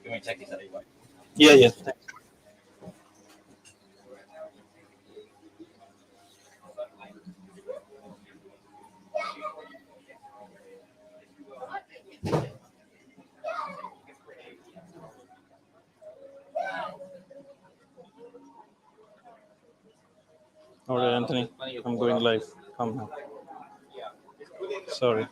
me to check this out? Yeah, yeah. Thanks. All right, Anthony, I'm going live. Come now. Sorry.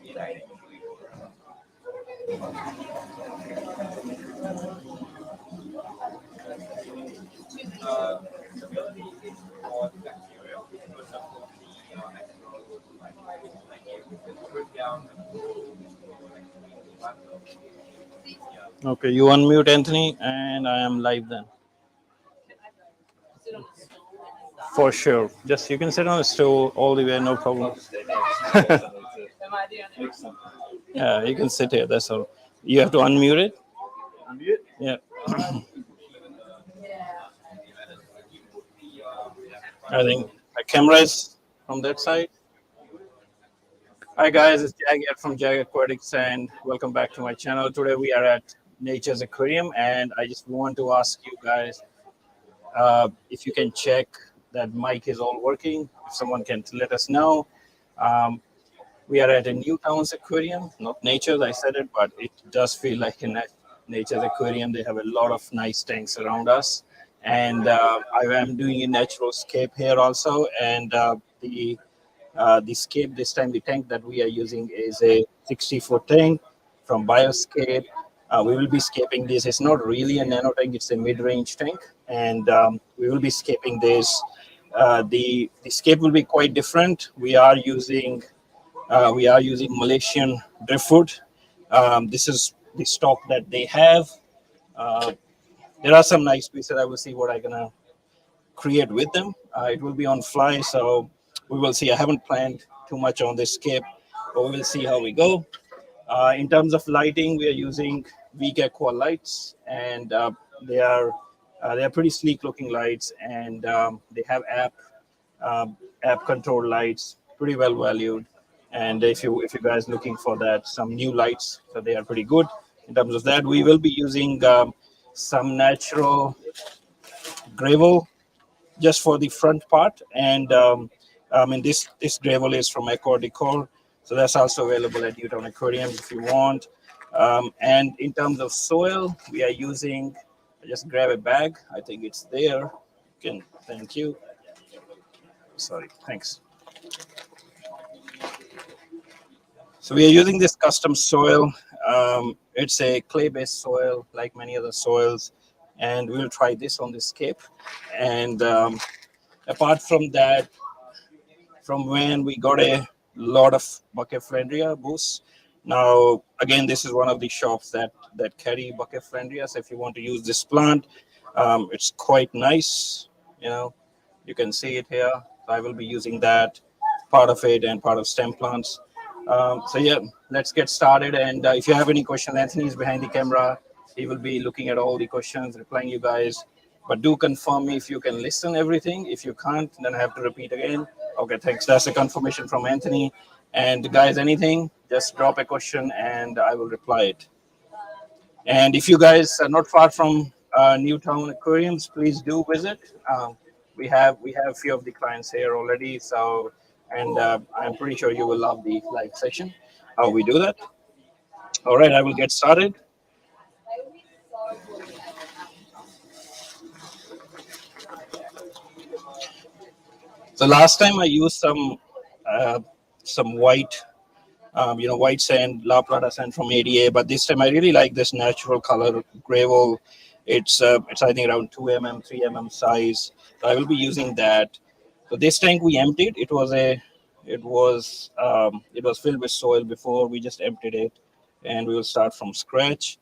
Okay, you unmute Anthony, and I am live then. For sure. Just you can sit on the stool all the way, no problem. Yeah, you can sit here. That's all. You have to unmute it. Unmute? Yeah. I think the camera is from that side. Hi guys, it's Jag here from Jag Aquatics, and welcome back to my channel. Today we are at Nature's Aquarium, and I just want to ask you guys if you can check that mic is all working. If someone can let us know. We are at a Newtown Aquarium, not Nature's, I said it, but it does feel like a Nature's Aquarium. They have a lot of nice tanks around us, and I am doing a natural scape here also, and the scape this time, the tank that we are using is a 60-foot tank from Bioscape. We will be scaping this. It's not really a nano tank, it's a mid-range tank, and we will be scaping this. The scape will be quite different. We are using Malaysian driftwood. This is the stock that they have. There are some nice pieces. I will see what I'm gonna create with them. It will be on fly, so we will see. I haven't planned too much on this scape, but we will see how we go. In terms of lighting, we are using weak aqua lights, and they are pretty sleek looking lights, and they have app controlled lights, pretty well valued. And if you guys looking for that, some new lights, so they are pretty good. In terms of that, we will be using some natural gravel just for the front part, and this gravel is from Accor Decor, so that's also available at Newtown Aquarium if you want. And in terms of soil, we are using. I just grab a bag. I think it's there. Thank you. Sorry, thanks. So we are using this custom soil. It's a clay-based soil, like many other soils, and we'll try this on the scape. And apart from that, from when we got a lot of Buckeflandria boosts. Now, again, this is one of the shops that carry Buckeflandria. So if you want to use this plant, it's quite nice. You can see it here. So I will be using that part of it and part of stem plants. So yeah, let's get started. And if you have any questions, Anthony is behind the camera. He will be looking at all the questions, replying you guys. But do confirm me if you can listen everything. If you can't, then I have to repeat again. Okay, thanks. That's a confirmation from Anthony. And guys, anything, just drop a question and I will reply it. And if you guys are not far from Newtown Aquariums, please do visit. We have a few of the clients here already. So, and I'm pretty sure you will love the live session, how we do that. All right, I will get started. So last time I used some white, white sand, La Plata sand from ADA, but this time I really like this natural color gravel. It's I think around 2 mm, 3 mm size. So I will be using that. So this tank we emptied. It was filled with soil before. We just emptied it, and we will start from scratch.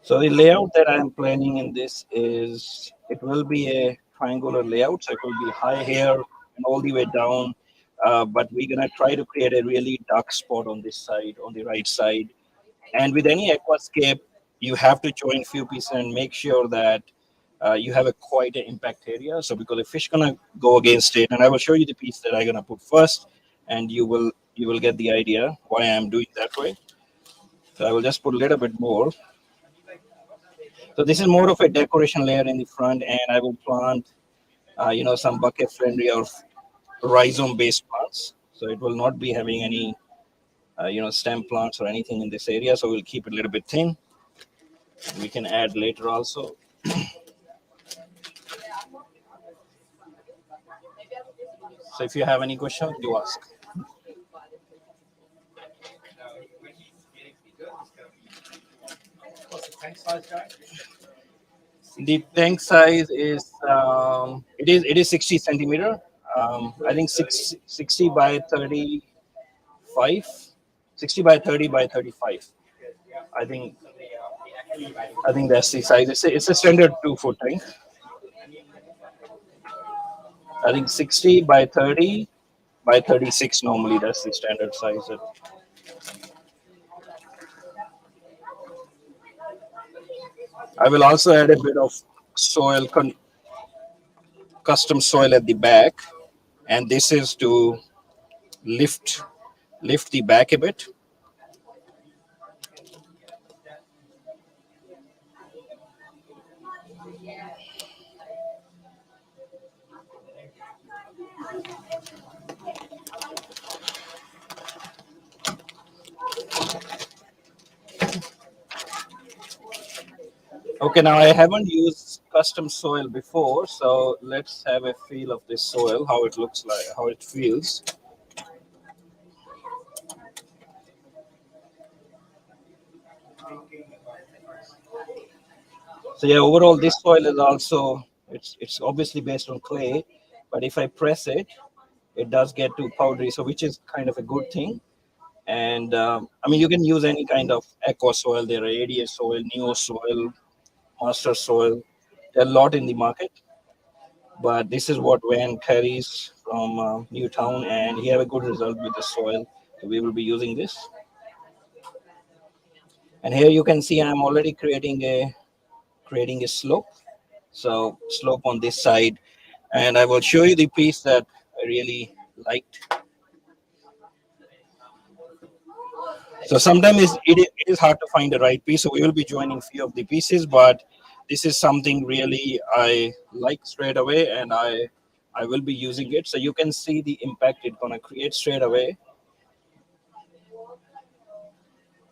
So the layout that I'm planning in this is it will be a triangular layout. So it will be high here and all the way down. But we're gonna try to create a really dark spot on this side, on the right side. And with any aquascape, you have to join few pieces and make sure that you have a quite an impact area. So because the fish gonna go against it, and I will show you the piece that I'm gonna put first, and you will get the idea why I'm doing that way. So I will just put a little bit more. So this is more of a decoration layer in the front, and I will plant, some bucket friendly or rhizome based plants. So it will not be having any, stem plants or anything in this area. So we'll keep it a little bit thin. We can add later also. So if you have any questions, you ask. What's the tank size, Jack? The tank size is it is 60 centimeter. I think 60 by 35, 60 by 30 by 35. I think I think that's the size. It's a standard 2 foot tank. I think 60 by 30 by 36 normally that's the standard size. I will also add a bit of soil, custom soil at the back, and this is to lift lift the back a bit. Okay, now I haven't used custom soil before, so let's have a feel of this soil, how it looks like, how it feels. So yeah, overall this soil is also it's obviously based on clay, but if I press it, it does get too powdery, so which is kind of a good thing. And I mean, you can use any kind of aqua soil. There are ADA soil, Neo soil, Master soil. There are a lot in the market, but this is what Van carries from Newtown, and he have a good result with the soil. So we will be using this. And here you can see I'm already creating a slope. So slope on this side, and I will show you the piece that I really liked. So sometimes it is hard to find the right piece. So we will be joining few of the pieces, but this is something really I like straight away, and I will be using it. So you can see the impact it's gonna create straight away.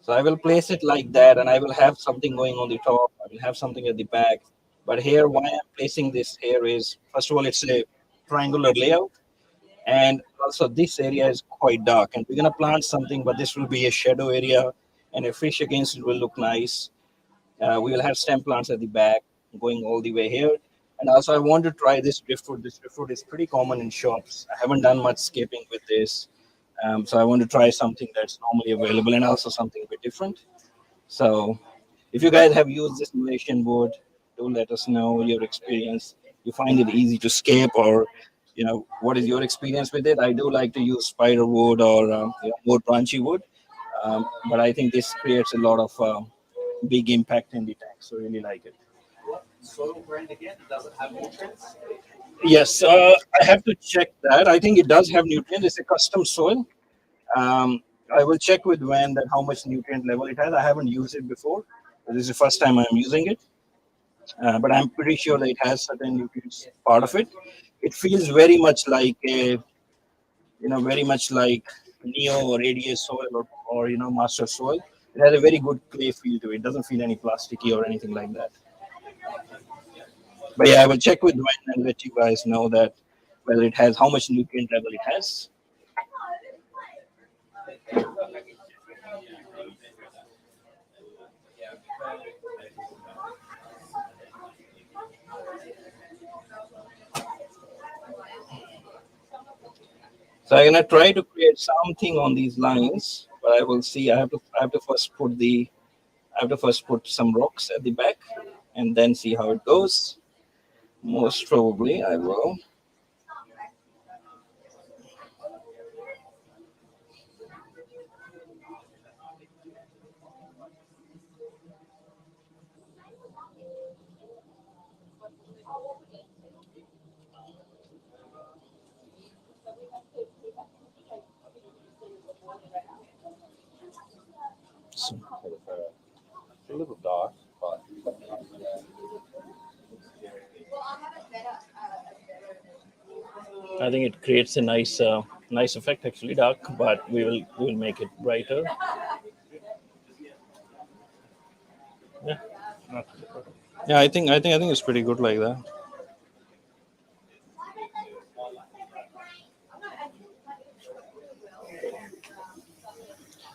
So I will place it like that, and I will have something going on the top. I will have something at the back. But here, why I'm placing this here is, first of all, it's a triangular layout, and also this area is quite dark. And we're gonna plant something, but this will be a shadow area, and a fish against it will look nice. We will have stem plants at the back, going all the way here. And also, I want to try this driftwood. This driftwood is pretty common in shops. I haven't done much scaping with this. So I want to try something that's normally available and also something a bit different. So if you guys have used this Malaysian wood, do let us know your experience. You find it easy to scape, or what is your experience with it? I do like to use spider wood or more branchy wood, but I think this creates a lot of big impact in the tank. So really like it. Soil brand again? Does it have nutrients? Yes, I have to check that. I think it does have nutrients. It's a custom soil. Um, I will check with Van that how much nutrient level it has. I haven't used it before. This is the first time I'm using it, but I'm pretty sure that it has certain nutrients part of it. It feels very much like Neo or ADA soil or Master soil. It has a very good clay feel to it. It doesn't feel any plasticky or anything like that. But yeah, I will check with Dwayne and let you guys know that whether it has how much nutrient level it has. So I'm gonna try to create something on these lines, but I will see. I have to first put the I have to first put some rocks at the back and then see how it goes. Most probably I will. So, A little dark, but I think it creates a nice effect, actually dark, but we will make it brighter. Yeah, not yeah. I think it's pretty good like that.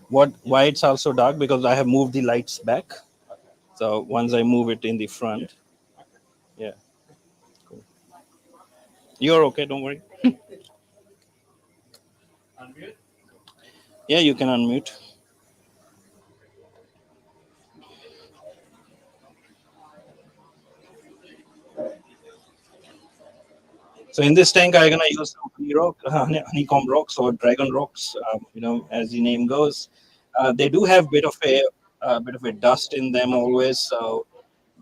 Why it's also dark, because I have moved the lights back. So once I move it in the front, yeah, cool. You're okay. Don't worry. unmute. Yeah, you can unmute. So in this tank, I'm gonna use some honeycomb rocks or dragon rocks. As the name goes, they do have bit of a dust in them always. So,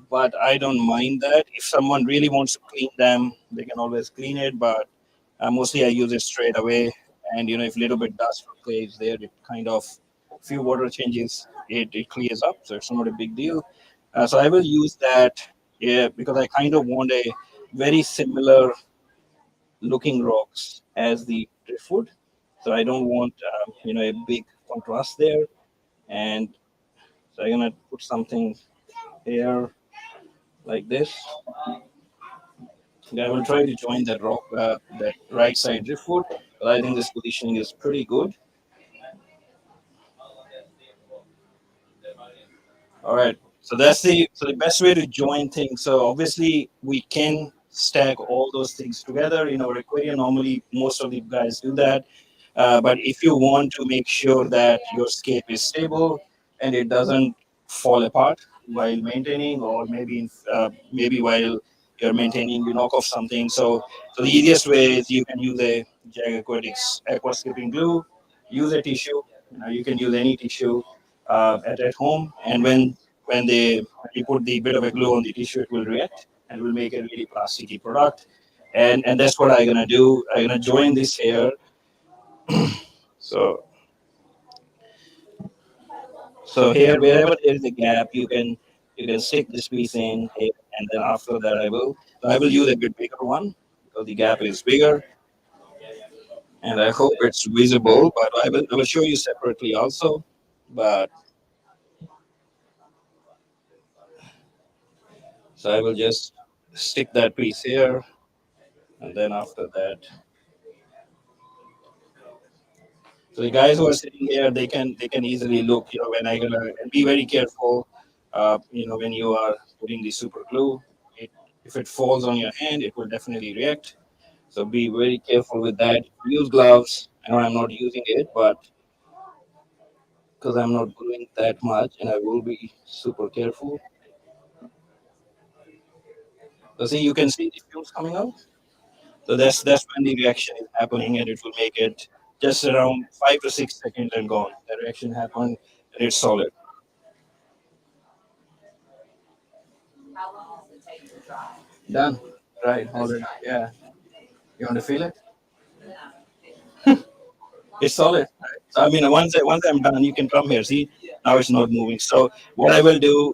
but I don't mind that. If someone really wants to clean them, they can always clean it. But mostly I use it straight away. And if a little bit dust or clay is there, it kind of few water changes, it clears up. So it's not a big deal. So I will use that, yeah, because I kind of want a very similar looking rocks as the driftwood. So I don't want a big contrast there. And so I'm gonna put something here like this. I will try to join that rock, that right side driftwood, but I think this positioning is pretty good. All right. So the best way to join things. So obviously we can stack all those things together in our aquarium. Normally, most of the guys do that. But if you want to make sure that your scape is stable and it doesn't fall apart while maintaining, or maybe while you're maintaining, you knock off something. So the easiest way is you can use a Jag Aquatics aquascaping glue. Use a tissue. You can use any tissue at home, and when you put the bit of a glue on the tissue, it will react and will make a really plasticky product. And that's what I'm gonna do. I'm gonna join this here. So so here, wherever there is a gap, you can stick this piece in here, and then after that, I will use a bit bigger one because the gap is bigger, and I hope it's visible. But I will show you separately also. But so I will just stick that piece here, and then after that, so the guys who are sitting here, they can easily look. When I gonna, and be very careful. When you are putting the super glue, if it falls on your hand, it will definitely react. So be very careful with that. Use gloves. I know I'm not using it, but because I'm not gluing that much, and I will be super careful. So see, you can see the fumes coming out. So that's when the reaction is happening, and it will make it just around 5 to 6 seconds and gone. The reaction happened, and it's solid. Done. Right. Already. Yeah. You want to feel it? It's solid. Right? So I mean, once I'm done, you can come here. See, now it's not moving. So what I will do,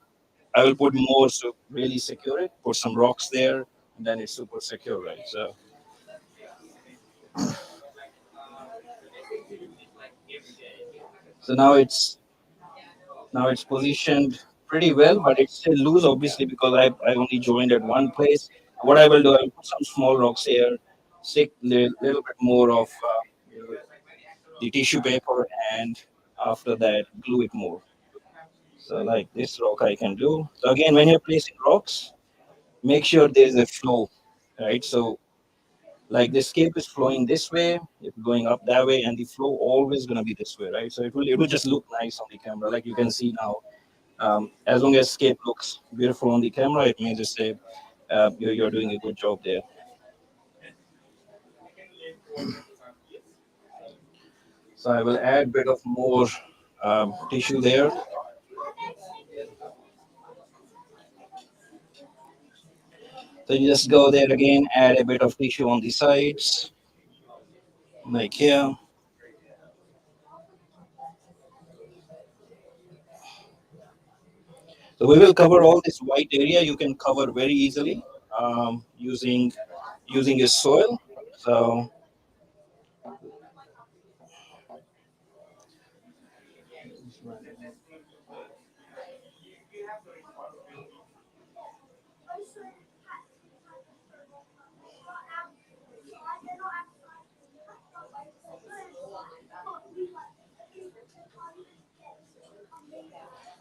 I will put more to really secure it. Put some rocks there, and then it's super secure, right? So now it's positioned pretty well, but it's still loose, obviously, because I only joined at one place. What I will do, I will put some small rocks here, stick a little bit more of the tissue paper, and after that, glue it more. So like this rock I can do. So again, when you're placing rocks, make sure there's a flow, right? So like the scape is flowing this way, it's going up that way, and the flow always gonna be this way, right? So it will just look nice on the camera, like you can see now. As long as scape looks beautiful on the camera, it means it's you're doing a good job there. So I will add a bit of more tissue there. So you just go there again, add a bit of tissue on the sides, like here. So we will cover all this white area. You can cover very easily using a soil. So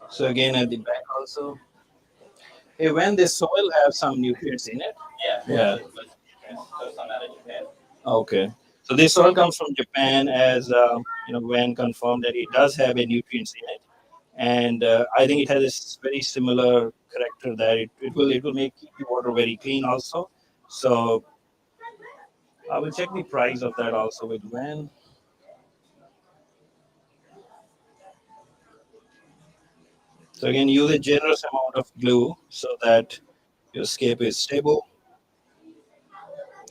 so again at the back also. Hey, when the soil have some nutrients in it. Yeah. So some out of Japan. Okay. So this soil comes from Japan, as when confirmed that it does have a nutrients in it, and I think it has a very similar character that it will make keep the water very clean also. So I will check the price of that also with when. So again, use a generous amount of glue so that your scape is stable,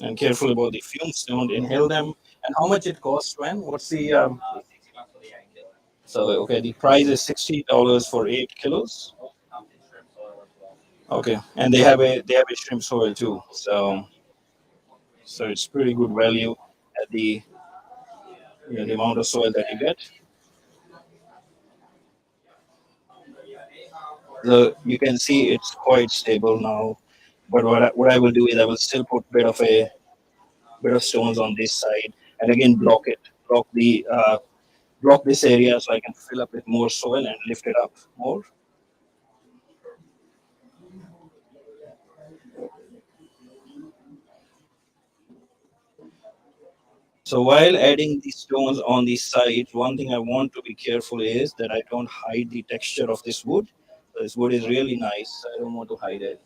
and careful about the fumes. Don't inhale them. And how much it costs? When? What's the 60 bucks for the 8 kilo. so okay? The price is $60 for 8 kilos. Comes in shrimp soil as well. Okay, and they have a shrimp soil too. So it's pretty good value at the amount of soil that you get. So you can see it's quite stable now. But what I will do is I will still put bit of stones on this side, and again block this area so I can fill up with more soil and lift it up more. So while adding these stones on the side, one thing I want to be careful is that I don't hide the texture of this wood. This wood is really nice. I don't want to hide it.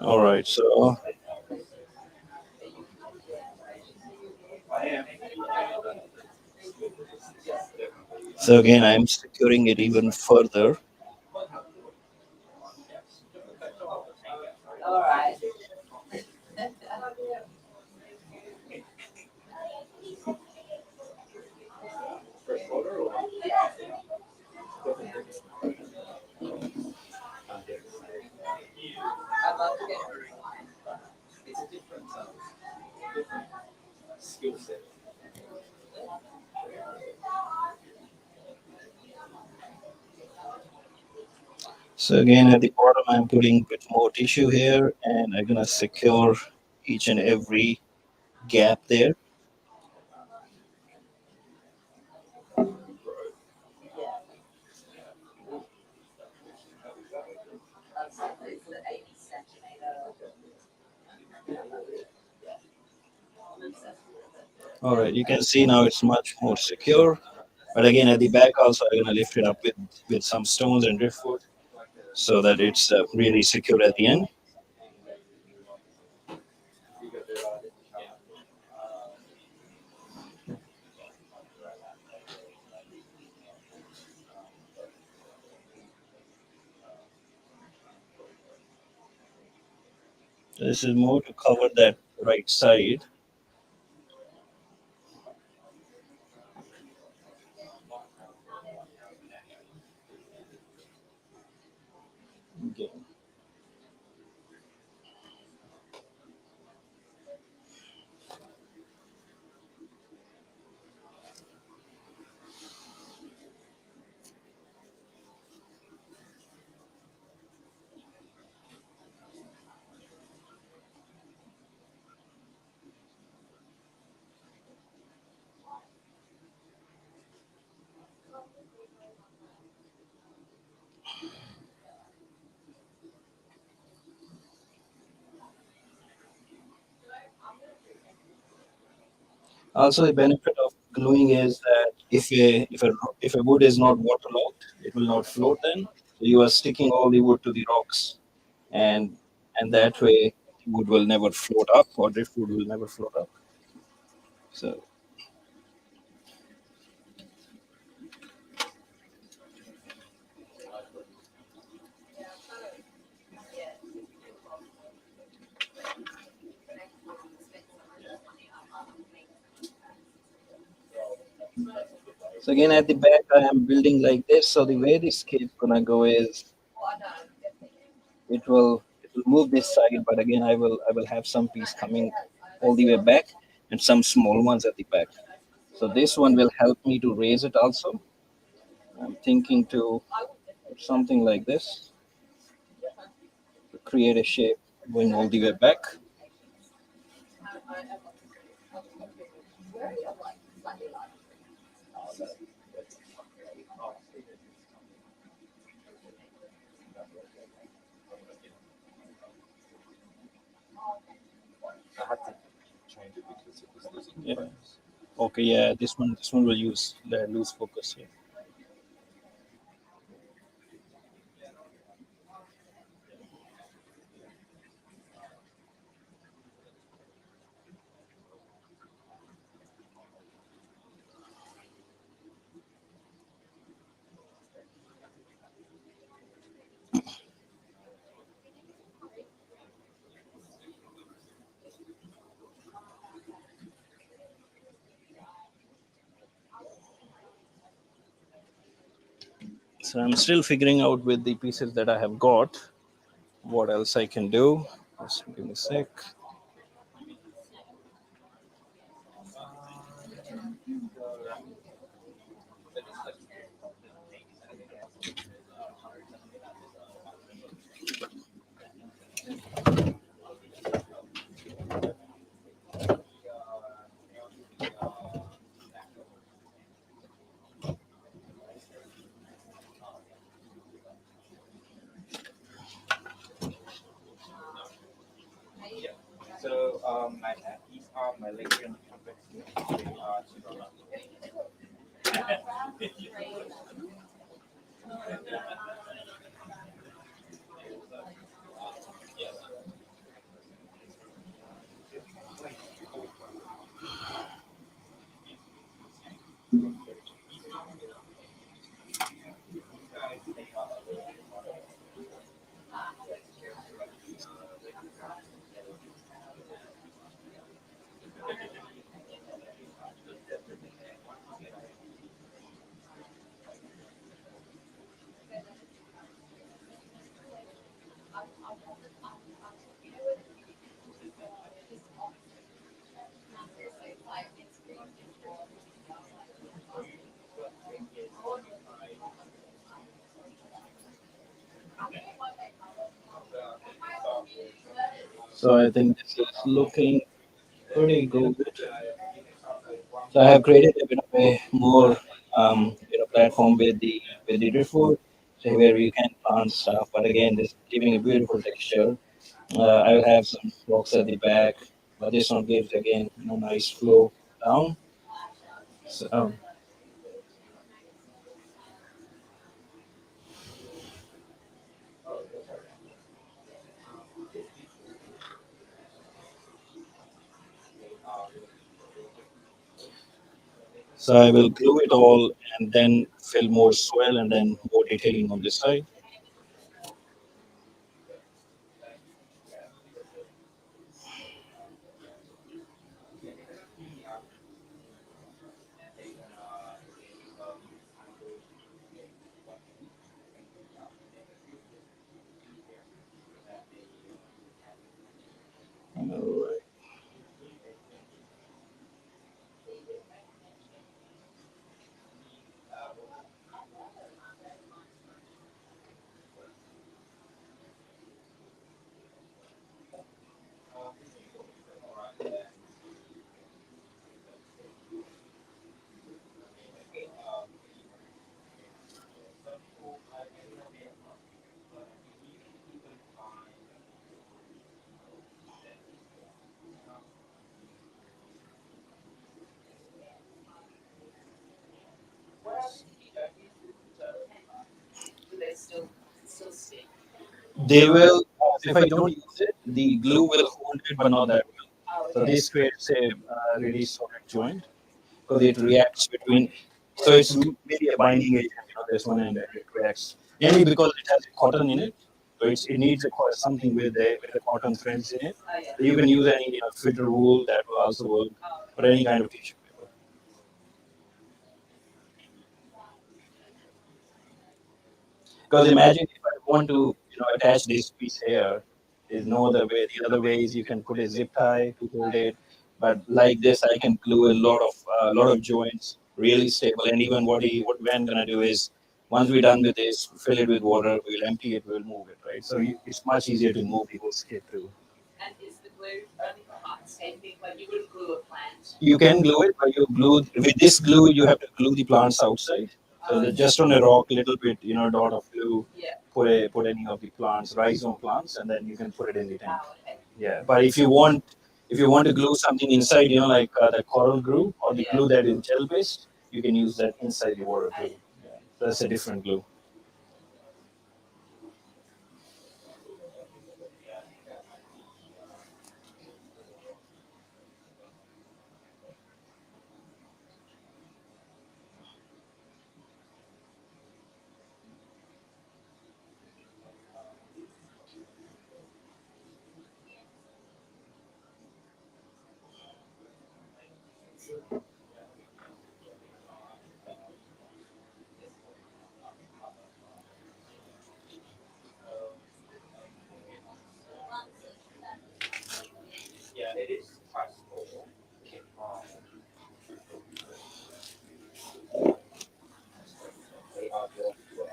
All right. So again, I'm securing it even further. So again, at the bottom, I'm putting a bit more tissue here, and I'm gonna secure each and every gap there. All right, you can see now it's much more secure. But again, at the back also, I'm gonna lift it up with some stones and driftwood so that it's really secure at the end. This is more to cover that right side. Okay. Also, the benefit of gluing is that if a wood is not waterlogged, it will not float. Then so you are sticking all the wood to the rocks, and that way the wood will never float up, or driftwood will never float up. So so again at the back I am building like this. So the way this cape gonna go is it will move this side, but again I will have some piece coming all the way back and some small ones at the back. So this one will help me to raise it also. I'm thinking to put something like this to create a shape going all the way back. I had to change it because it was losing Yeah. focus. Okay, yeah, this one will use lose focus here. So I'm still figuring out with the pieces that I have got what else I can do. Just give me a sec. So these are my Malaysian trumpets. They are So I think this is looking pretty good. So I have created a bit of a more platform with the driftwood, so where you can plant stuff. But again, this giving a beautiful texture. I will have some rocks at the back, but this one gives again nice flow down. So so I will glue it all and then fill more soil and then more detailing on this side. All right. They will, if I don't use it, the glue will hold it, but not that well. So this creates a really solid joint because it reacts between. So it's maybe a binding agent, this one, and it reacts mainly because it has cotton in it. So it needs something with the cotton threads in it. So you can use any filter wool that will also work, or any kind of tissue paper. Because imagine if I want to attach this piece here, there's no other way. The other way is you can put a zip tie to hold it, but like this, I can glue a lot of joints, really stable. And even what we're gonna do is once we're done with this, fill it with water, we'll empty it, we'll move it, right? So it's much easier to move the whole skip too. You can glue it, but you glue with this glue. You have to glue the plants outside. So just on a rock, little bit, dot of glue. Put any of the plants, rhizome plants, and then you can put it in the tank. Yeah, but if you want to glue something inside, like the coral glue or the glue that is gel based, you can use that inside the water too. Yeah. That's a different glue. Yeah, it is possible. They are built to it.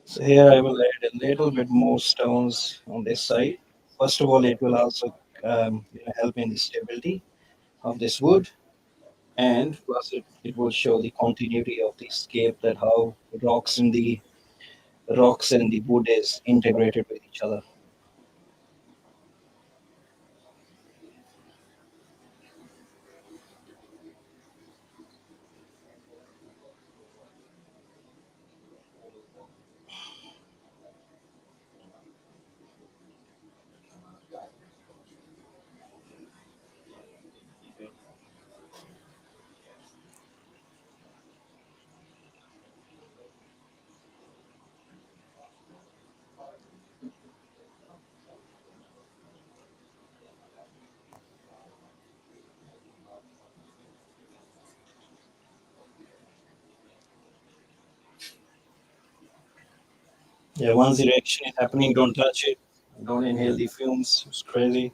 So here I will add a little bit more stones on this side. First of all, it will also help in the stability of this wood, and plus it will show the continuity of the scape, that how rocks and the wood is integrated with each other. Yeah, once the reaction is happening, don't touch it. Don't inhale the fumes. It's crazy.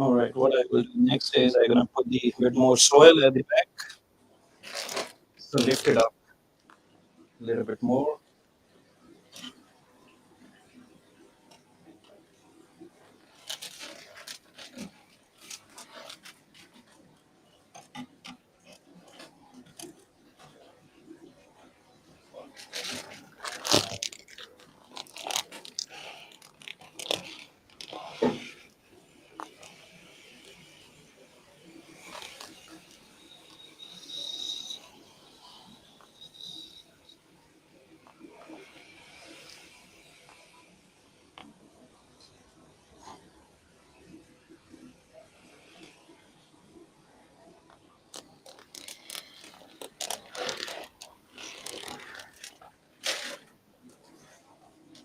All right, what I will do next is I'm gonna put the bit more soil at the back. So lift it up a little bit more.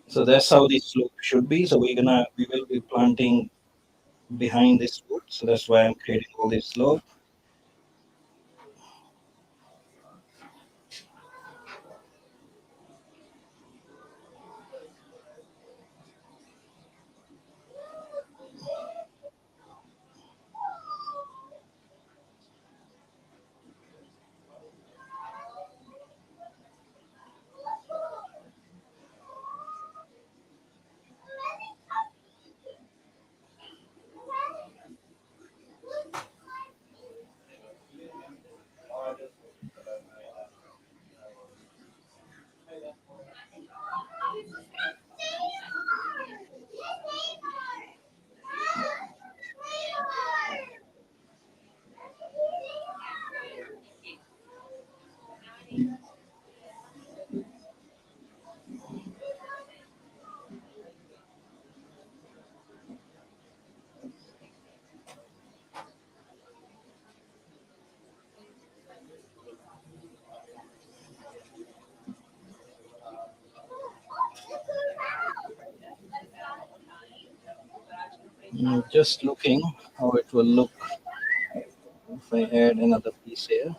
So that's how the slope should be. So we will be planting behind this root. So that's why I'm creating all this slope. Just looking how it will look if I add another piece here.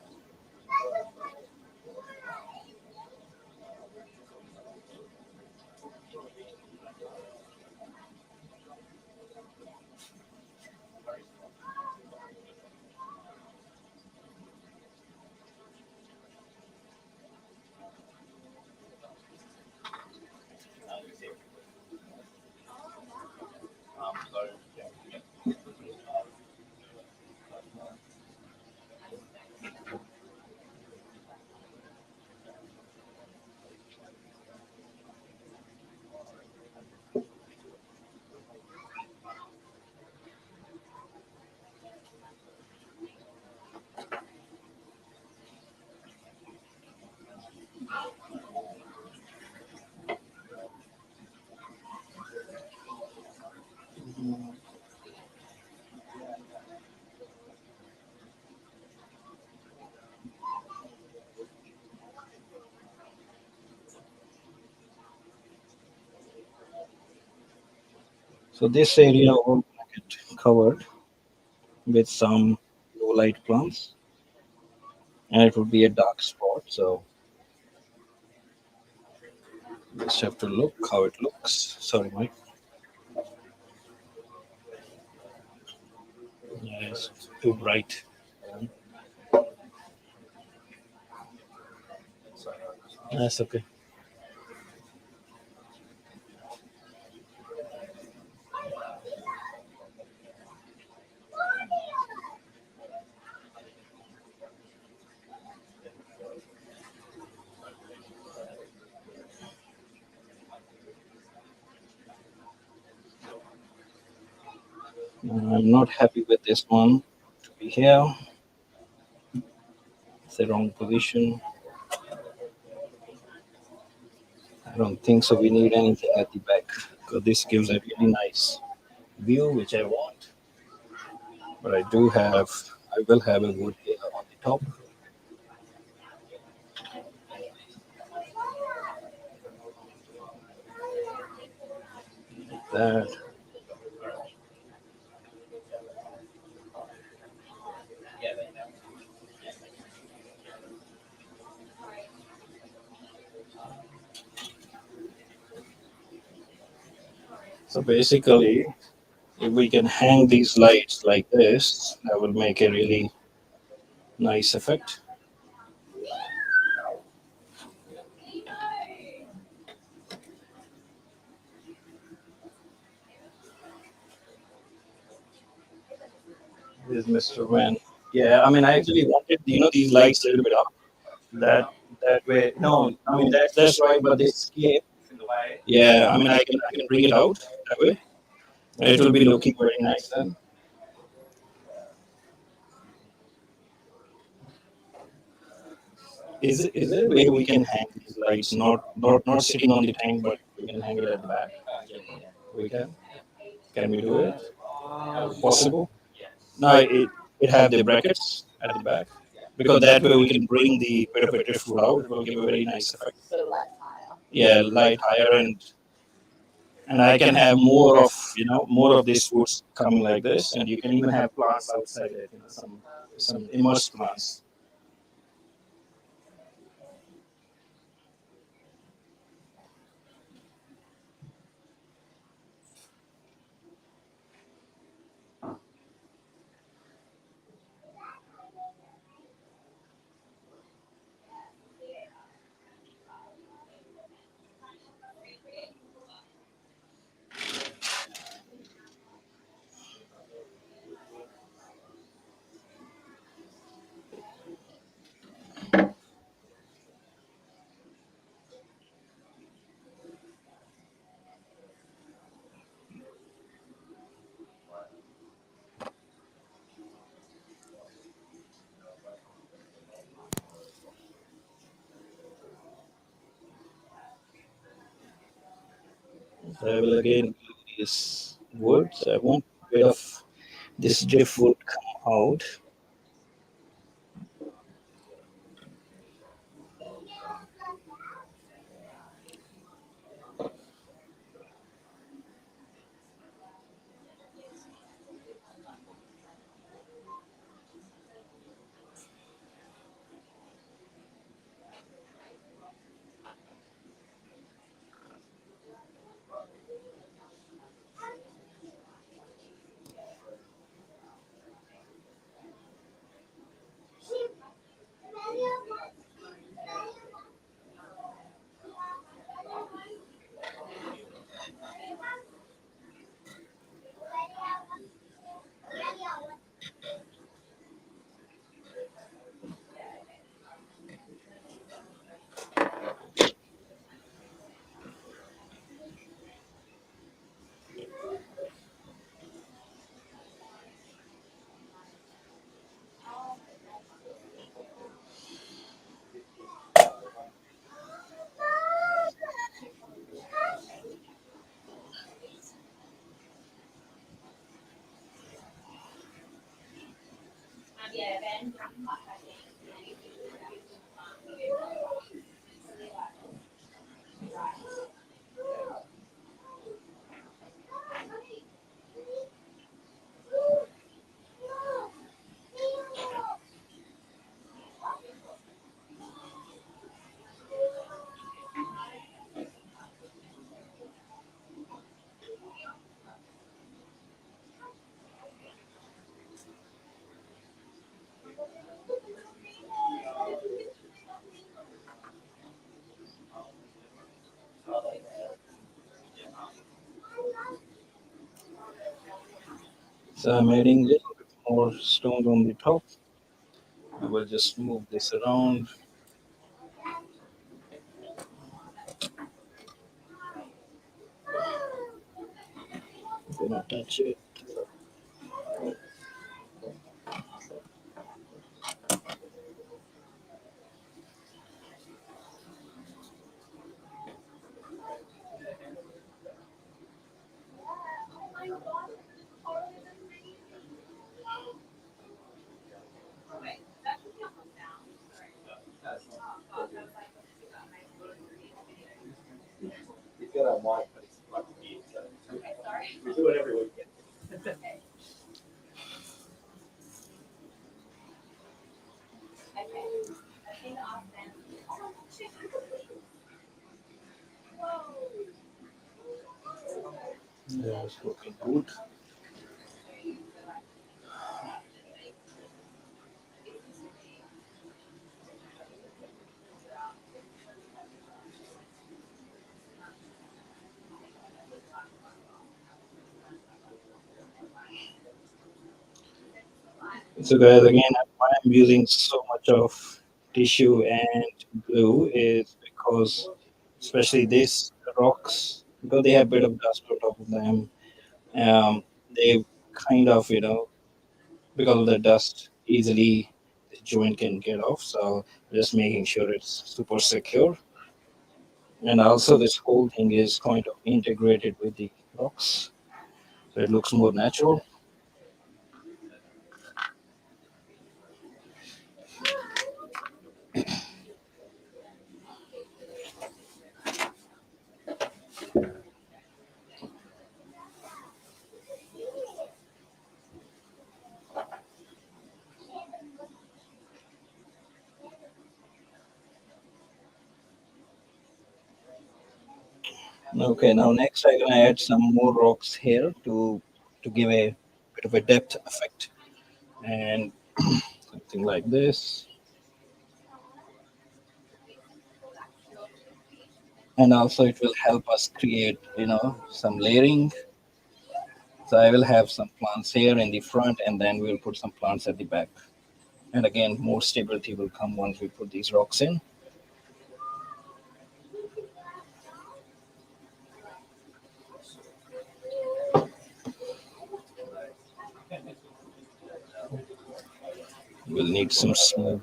So this area will get covered with some low light plants, and it will be a dark spot. So just have to look how it looks. Sorry, Mike. Yeah, it's too bright. That's okay. I'm not happy with this one to be here. It's the wrong position. I don't think so. We need anything at the back because this gives a really nice view, which I want. But I will have a wood here on the top. Like that. So basically, If we can hang these lights like this, that will make a really nice effect. This is Mr. Van. Yeah, I mean, I actually wanted, these lights a little bit up. That way. No, I mean that's right, but this escape. Yeah, I mean, I can bring it out that way. It will be looking very nice then. Is there a way we can hang these lights not sitting on the tank, but we can hang it at the back? We can. Can we do it? Possible? No, it have the brackets at the back because that way we can bring the bit of a driftwood out. It will give a very nice effect. Yeah, light higher, and I can have more of these woods coming like this, and you can even have plants outside it. Some immersed plants. I will again use wood. So I want a bit of this driftwood come out. So I'm adding a little bit more stones on the top. I will just move this around. Do not touch it. He's got a mic, but it's plugged in. So we do it every weekend. That's looking good. So guys, again, why I'm using so much of tissue and glue is because, especially these rocks, because they have a bit of dust on top of them, they kind of, because of the dust, easily the joint can get off. So just making sure it's super secure. And also, this whole thing is kind of integrated with the rocks, so it looks more natural. Okay, now next I'm gonna add some more rocks here to give a bit of a depth effect and something like this. And also it will help us create, some layering. So I will have some plants here in the front and then we'll put some plants at the back. And again, more stability will come once we put these rocks in. We'll need some small.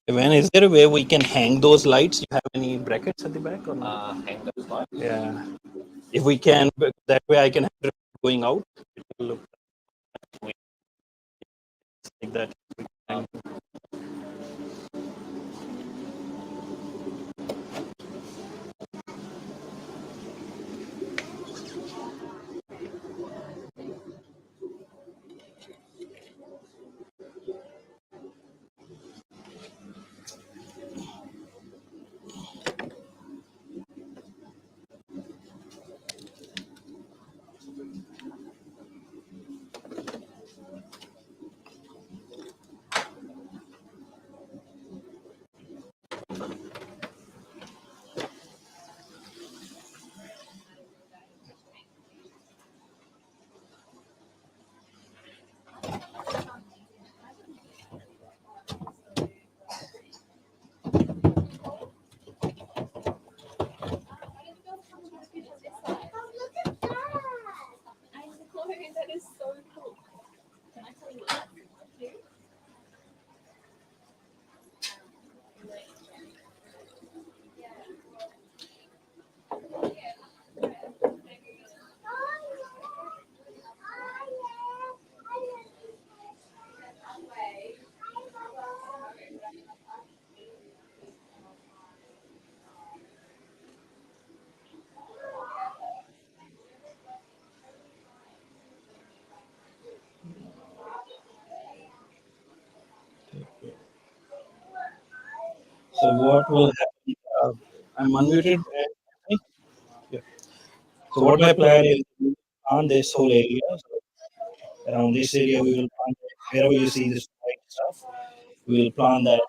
When is there a way we can hang those lights? Do you have any brackets at the back or not? Hang those lights. Yeah. If we can, but that way I can have it going out. It will look like that. So what will happen? I'm unmuted. Yeah. So what my plan is on this whole area, so around this area, we will plant wherever you see this white stuff, we will plant that.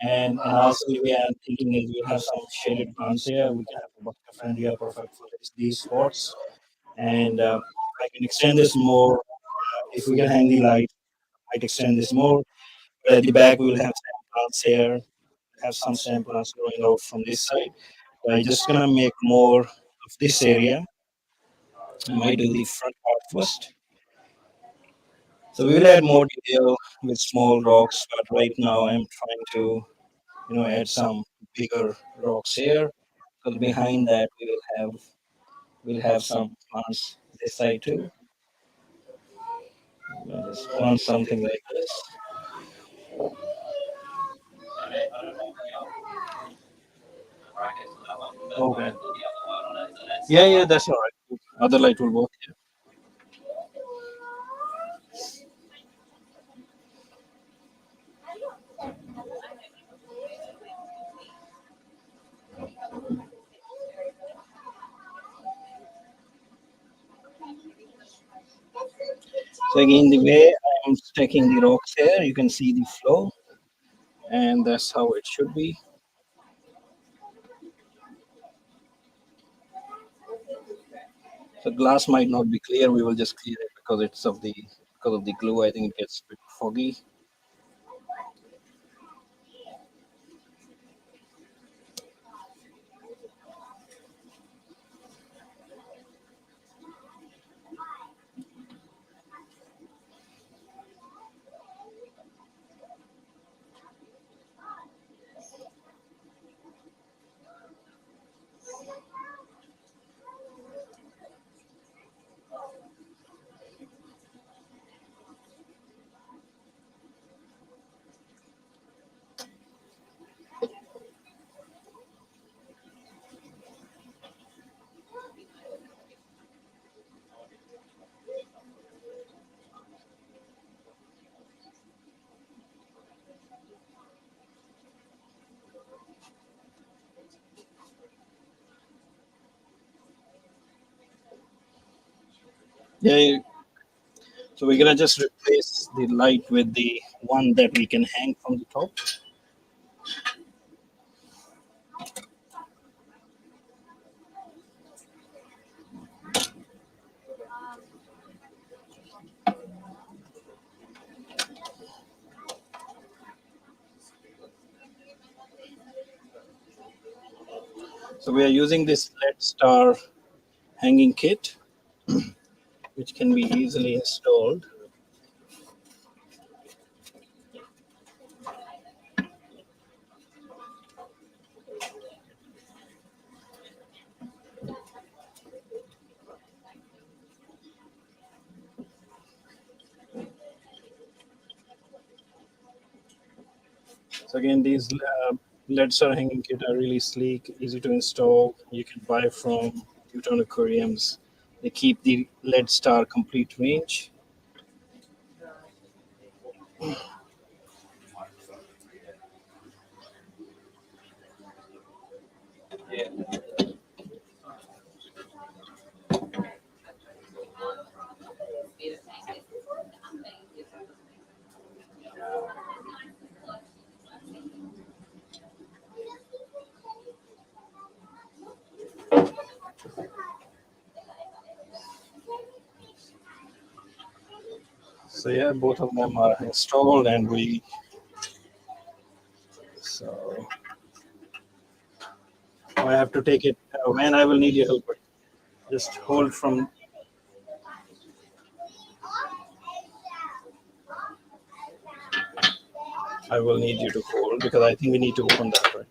And also the way I'm thinking is we'll have some shaded plants here. We can have a bucket friend here, perfect for these spots. And I can extend this more. If we can hang the light, I might extend this more. But at the back, we will have stem plants here, have some stem plants growing out from this side. So I'm just gonna make more of this area. I might do the front part first. So we will add more detail with small rocks, but right now I'm trying to, add some bigger rocks here. Because behind that we'll have some plants this side too. Just plant something like this. Okay. Yeah, yeah, that's all right. Other light will work. Yeah. So again, the way I'm stacking the rocks here. You can see the flow, and that's how it should be. The glass might not be clear. We will just clear it because it's of the glue. I think it gets a bit foggy. Yeah. So we're gonna just replace the light with the one that we can hang from the top. So we are using this LED star hanging kit, which can be easily installed. So again, these LED star hanging kit are really sleek, easy to install. You can buy from Newtown Aquariums. They keep the LED star complete range. Yeah. So yeah, both of them are installed, and so I have to take it. When I will need your help. Just hold from. I will need you to hold because I think we need to open that, right?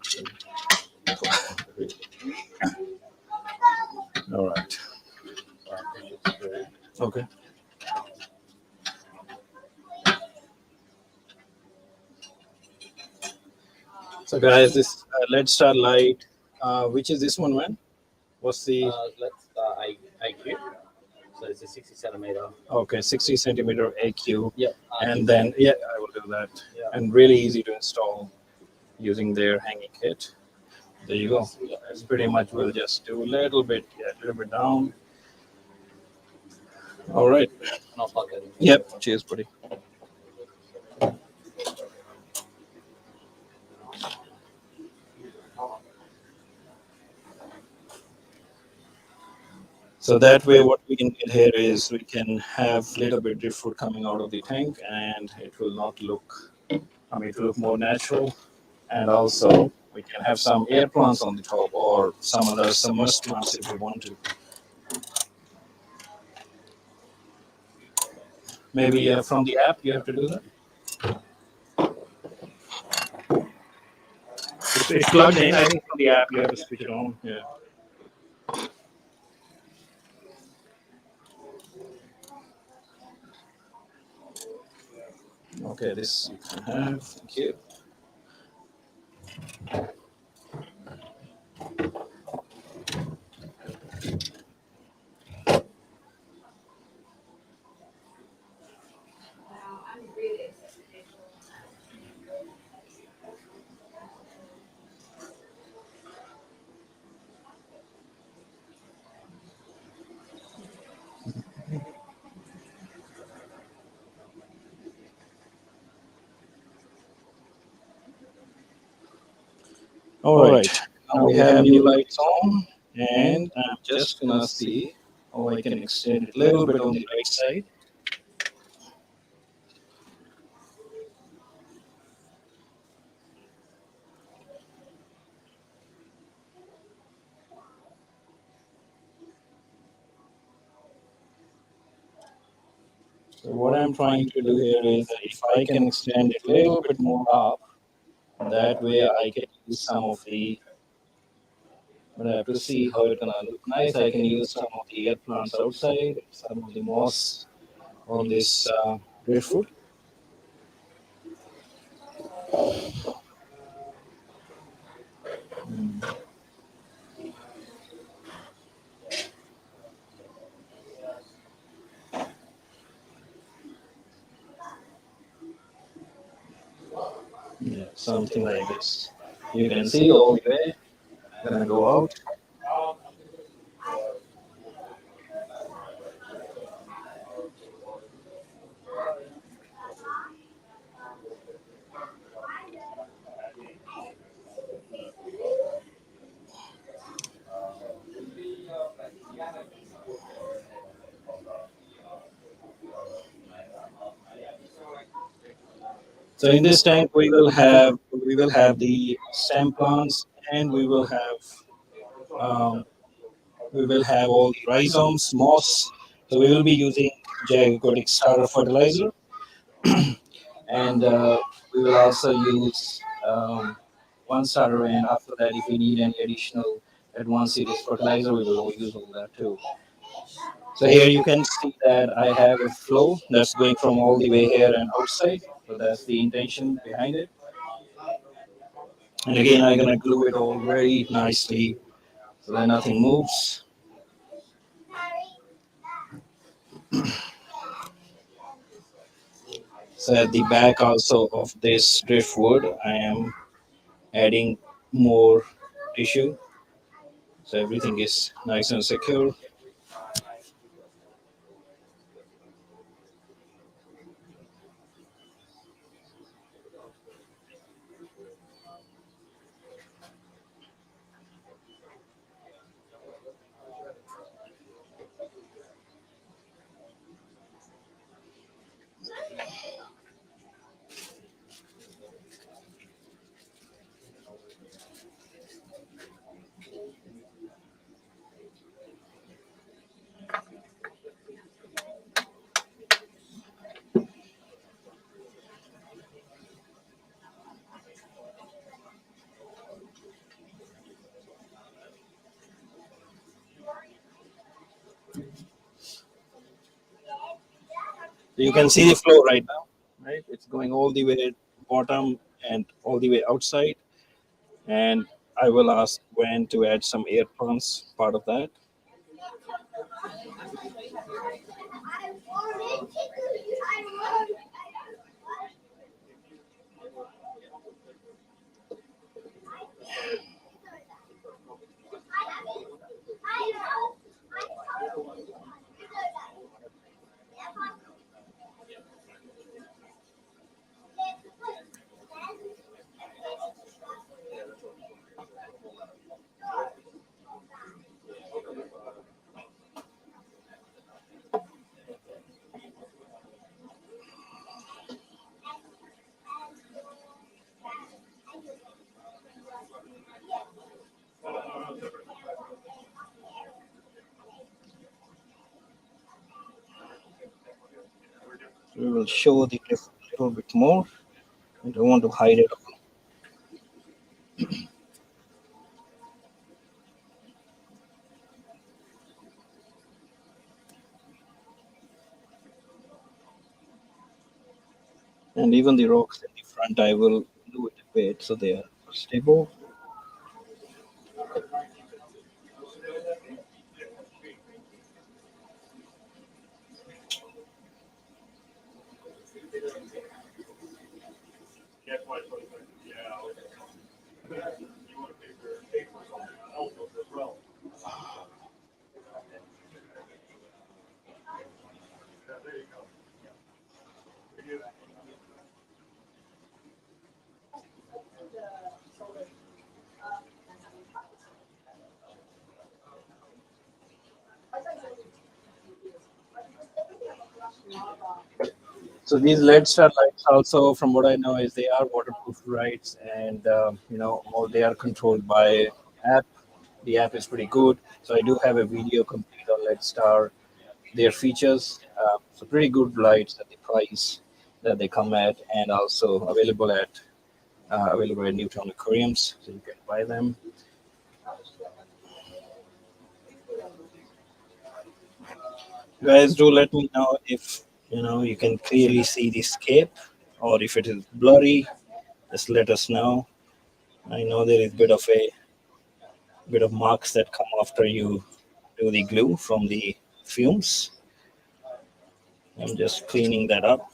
All right. Okay. So guys, this LED star light, which is this one, man? What's the? Let's IQ. So it's a 60 centimeter. Okay, 60 centimeter AQ. Yep. And then yeah, I will do that. Yeah. And really easy to install using their hanging kit. There you go. That's pretty much. We'll just do a little bit down. All right. And I'll plug it in. Yep. Cheers, buddy. So that way, what we can get here is we can have a little bit driftwood coming out of the tank, and it will not look. I mean, it will look more natural, and also we can have some air plants on the top or some other submerged plants if we want to. Maybe from the app you have to do that. It's plugged in. I think from the app you have to switch it on. Yeah. Okay, this you can have. Thank you. All right, now we have new lights on, and I'm just gonna see how I can extend it a little bit on the right side. So what I'm trying to do here is that if I can extend it a little bit more up, that way I can use some of the, but I have to see how it's gonna look nice. I can use some of the air plants outside, some of the moss on this driftwood. Yeah, something like this. You can see all the way. I'm gonna go out. So in this tank we will have the stem plants, and um, we will have all the rhizomes, moss. So we will be using Jag Aquatics starter fertilizer, and we will also use one starter. And after that, if we need any additional advanced series fertilizer, we will use all that too. So here you can see that I have a flow that's going from all the way here and outside. So that's the intention behind it. And again, I'm gonna glue it all very nicely so that nothing moves. So at the back also of this driftwood, I am adding more tissue, so everything is nice and secure. You can see the flow right now, right? It's going all the way bottom and all the way outside. And I will ask Gwen to add some air pumps part of that. We will show the cliff a little bit more. I don't want to hide it all. And even the rocks in the front, I will do it a bit so they are stable. So these LED star lights also, from what I know, is they are waterproof lights, and all they are controlled by app. The app is pretty good. So I do have a video complete on LED star, their features. So pretty good lights at the price that they come at, and also available at Newtown Aquariums, so you can buy them. Guys, do let me know if you can clearly see the scape, or if it is blurry. Just let us know. I know there is bit of marks that come after you do the glue from the fumes. I'm just cleaning that up.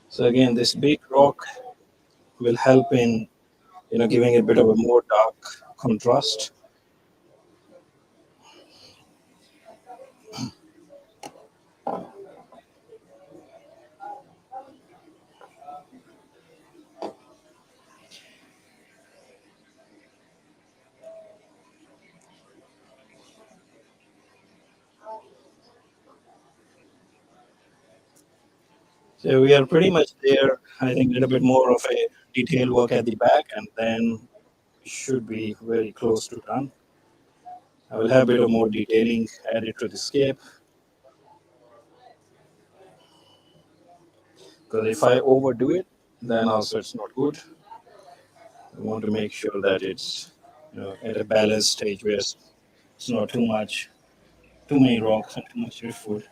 So again, this big rock will help in giving a bit of a more dark contrast. So we are pretty much there. I think a little bit more of a detailed work at the back, and then we should be very close to done. I will have a bit of more detailing added to the scape, because if I overdo it, then also it's not good. I want to make sure that it's at a balanced stage where it's not too many rocks and too much driftwood.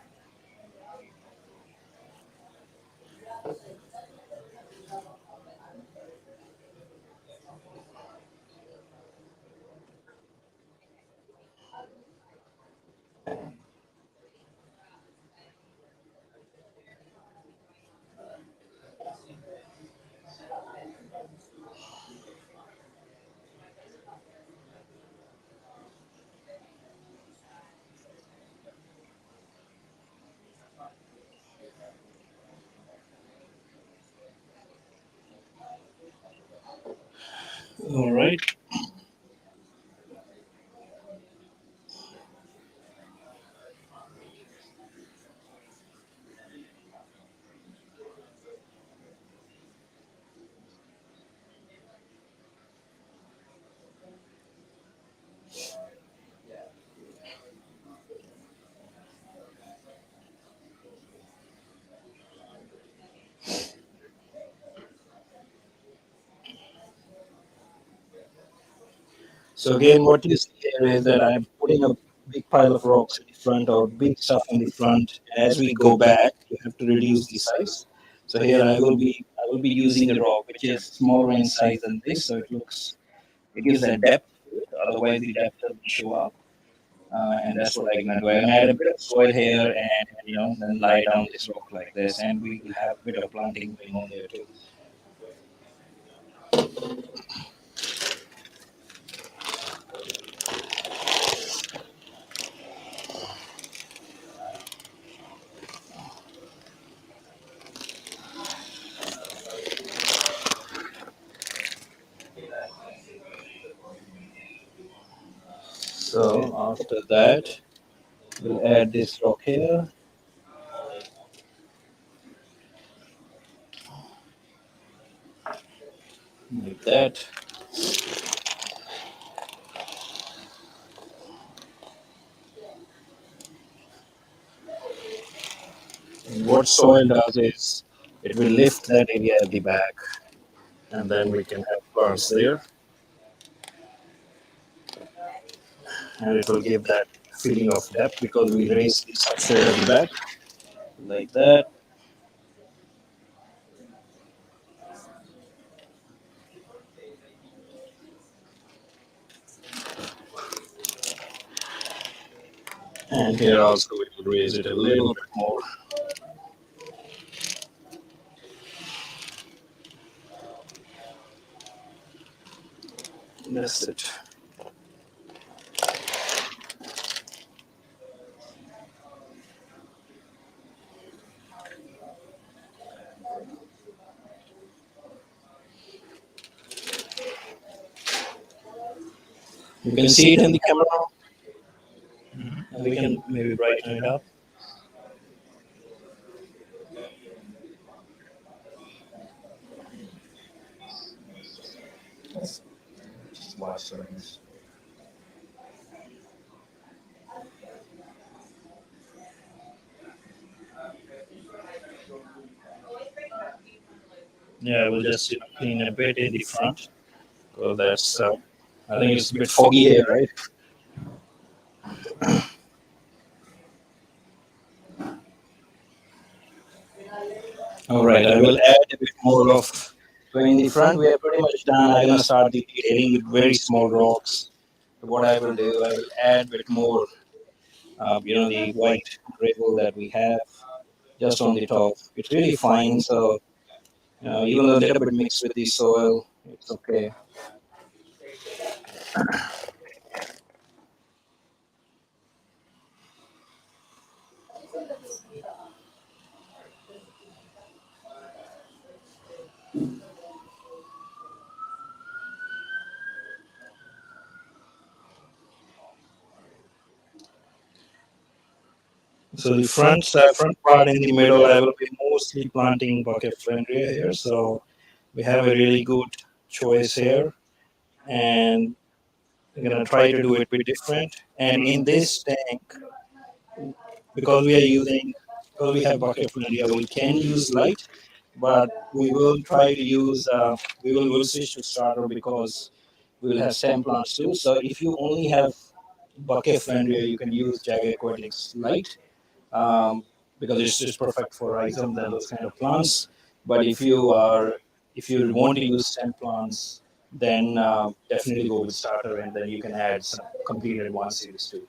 All right. So again, what you see here is that I'm putting a big pile of rocks in the front, or big stuff in the front. As we go back, you have to reduce the size. So here I will be using a rock which is smaller in size than this, so it gives that depth to it. Otherwise, the depth doesn't show up. And that's what I'm gonna do. I'm gonna add a bit of soil here, and then lie down this rock like this, and we will have a bit of planting going on there too. So after that, we'll add this rock here. Like that. And what soil does is it will lift that area at the back, and then we can have plants there, and it will give that feeling of depth because we raise the substrate at the back like that. And here also we will raise it a little bit more. That's it. You can see it in the camera, and we can maybe brighten it up. Just watch settings. Yeah, we'll just clean a bit in the front because that's I think it's a bit foggy here, right? All right, I will add a bit more of. So in the front, we are pretty much done. I'm gonna start the detailing with very small rocks. So what I will do, I will add a bit more, the white gravel that we have just on the top. It's really fine, so even though a little bit mixed with the soil, it's okay. So the front part in the middle, I will be mostly planting bucket Flandria here. So we have a really good choice here, and we're gonna try to do it a bit different. And in this tank, because we are using, because we have bucket Flandria, we can use light, but we will try to use, we'll switch to starter because we will have stem plants too. So if you only have bucket Flandria, you can use Jag Aquatics light um, because it's just perfect for rhizomes and those kind of plants. But if you want to use stem plants, then definitely go with starter, and then you can add some complete advanced series too.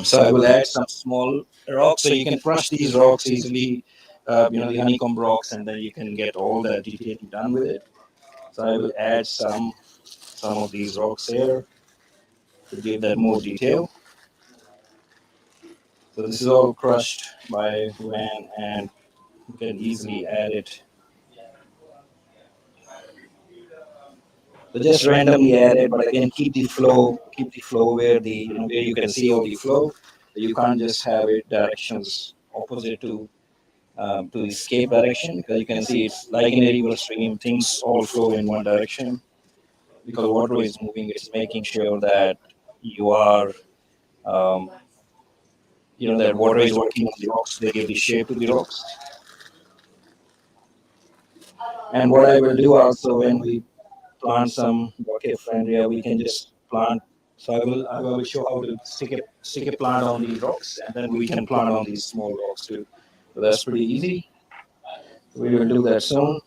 So I will add some small rocks, so you can crush these rocks easily. The honeycomb rocks, and then you can get all that detailing done with it. So I will add some of these rocks here to give that more detail. So this is all crushed by Van, and you can easily add it. So just randomly add it, but again keep the flow where the where you can see all the flow. You can't just have it directions opposite to the escape direction, because you can see it's like in a river stream, things all flow in one direction. Because water is moving, it's making sure that you are um, that water is working on the rocks. They give the shape to the rocks. And what I will do also, when we plant some bouquet Flandria, we can just plant. So I will show how to stick a plant on these rocks, and then we can plant on these small rocks too. So that's pretty easy. We will do that soon.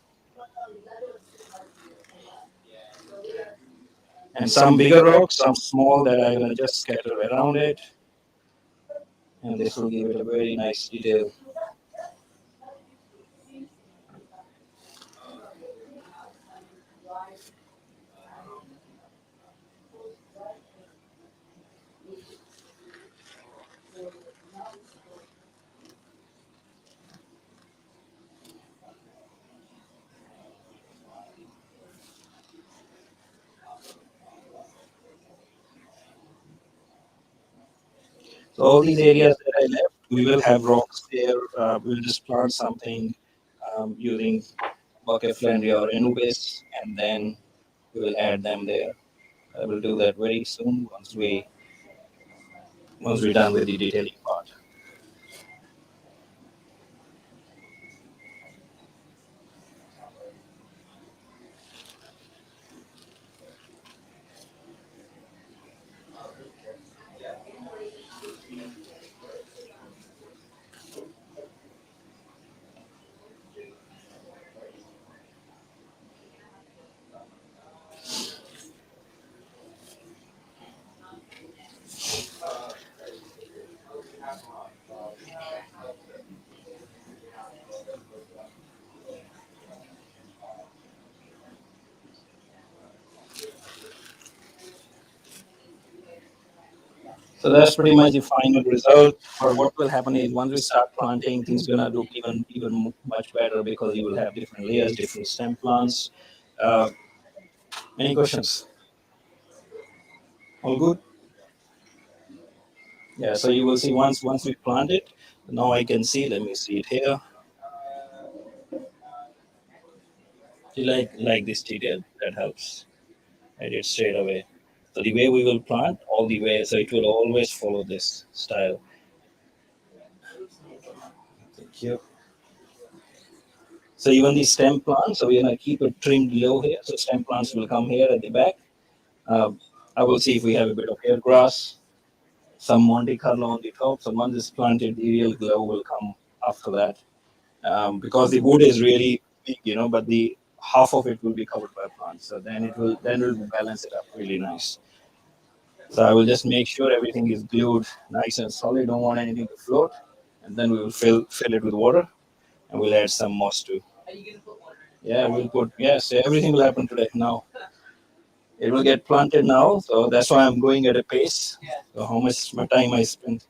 And some bigger rocks, some small that I'm gonna just scatter around it, and this will give it a very nice detail. So all these areas that I left, we will have rocks there. We'll just plant something using bucket flandria or Anubis, and then we will add them there. I will do that very soon once we're done with the detailing part. So that's pretty much the final result. But what will happen is once we start planting, things gonna look even much better because you will have different layers, different stem plants. Uh, any questions? All good? Yeah. So you will see once we plant it. Now I can see. Let me see it here. You like this detail? That helps. I did straight away. So the way we will plant, all the way, so it will always follow this style. Thank you. So even the stem plants, so we're gonna keep it trimmed low here. So stem plants will come here at the back. I will see if we have a bit of hair grass, some Monte Carlo on the top. So once it's planted, the real glow will come after that. Because the wood is really big, but the half of it will be covered by plants. So then it will balance it up really nice. So I will just make sure everything is glued nice and solid. Don't want anything to float. And then we will fill it with water, and we'll add some moss too. Yeah, we'll put yes. Everything will happen today. Now it will get planted now, so that's why I'm going at a pace. So how much my time I spent.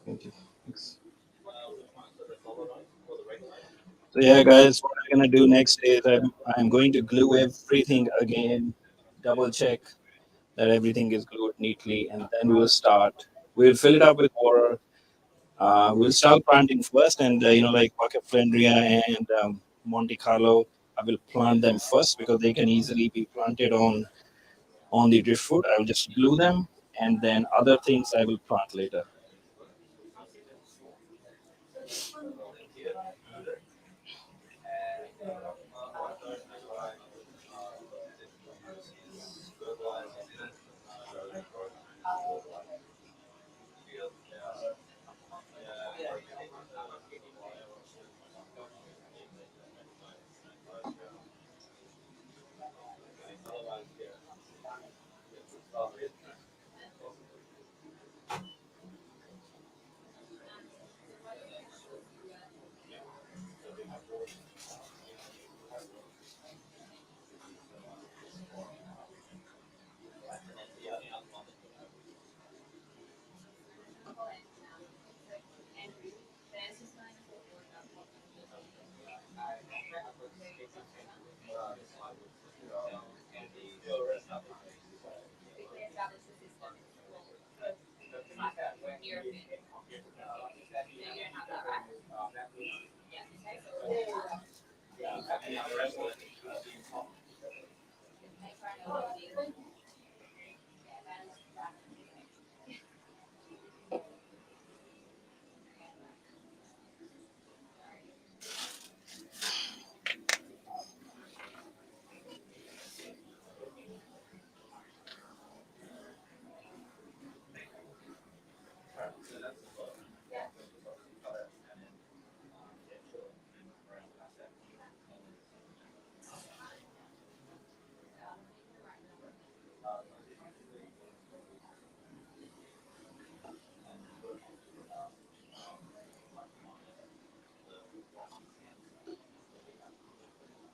Thanks. So yeah, guys, what I'm gonna do next is I'm going to glue everything again, double check that everything is glued neatly, and then we'll start. We'll fill it up with water. We'll start planting first, and like Bucket Flandria and Monte Carlo, I will plant them first because they can easily be planted on the driftwood. I will just glue them, and then other things I will plant later.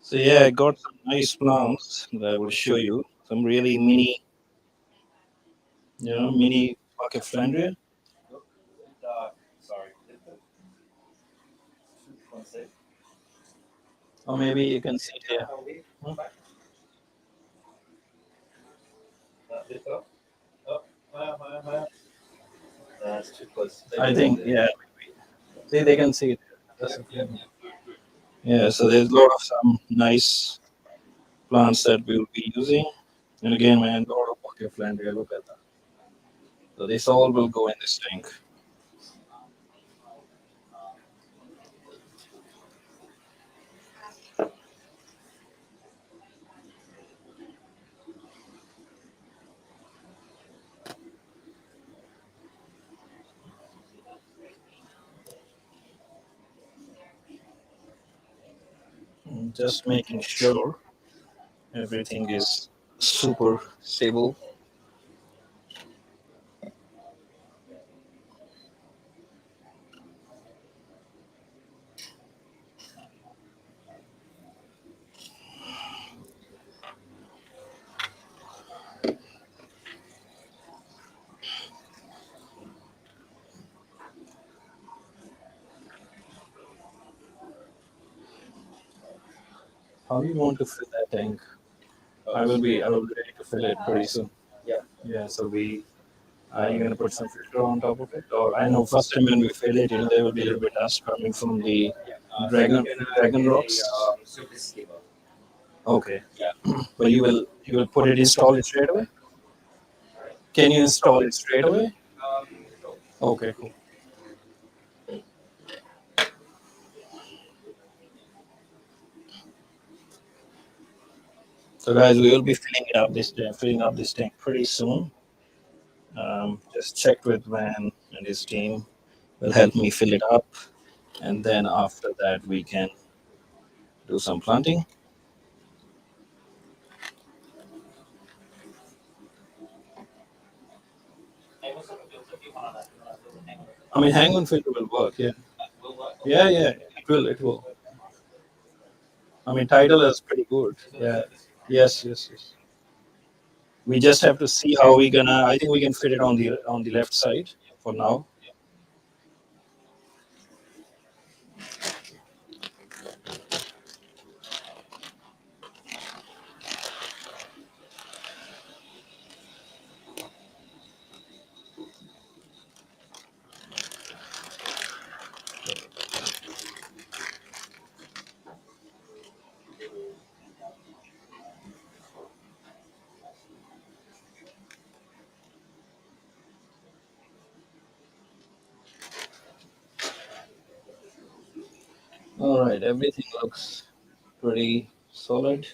So yeah, I got some nice plants that I will show you. Some really mini, mini pocket flandria. Sorry. One sec. Or maybe you can see it here. Hmm? Lift up. Up. Higher. That's too close. I think, yeah. See, they can see it. That's okay. Yeah, so there's a lot of some nice plants that we'll be using. And again, man, a lot of pocket flandria. Look at that. So this all will go in this tank. Just making sure everything is super stable. How you want to fill that tank? I will be ready to fill it pretty soon. Yeah. Yeah, so are you gonna put some filter on top of it? Or I know first time when we fill it, there will be a little bit dust coming from the dragon dragon rocks. Surface stable. Okay. Yeah. But you will put it install it straight away? Can you install it straight away? No. Okay, cool. So guys, we will be filling up this tank pretty soon. Just checked with Van and his team. Will help me fill it up, and then after that we can do some planting. I mean, hang on filter will work. Yeah, yeah. It will. It will. I mean, Tidal is pretty good. Yeah. Yes. We just have to see how we gonna. I think we can fit it on the left side for now. All right, everything looks pretty solid.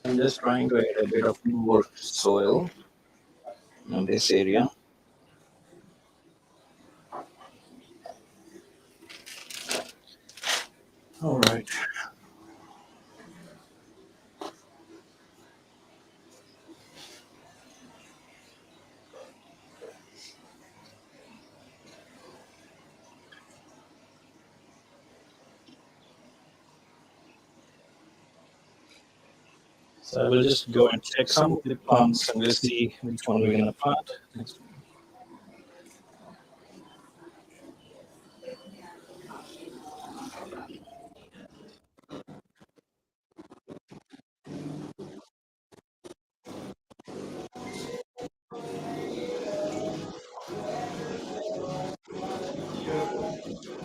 I'm just trying to add a bit of more soil in this area. All right. So I will just go and check some of the plants and we'll see which one we're gonna plant.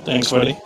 Thanks, buddy.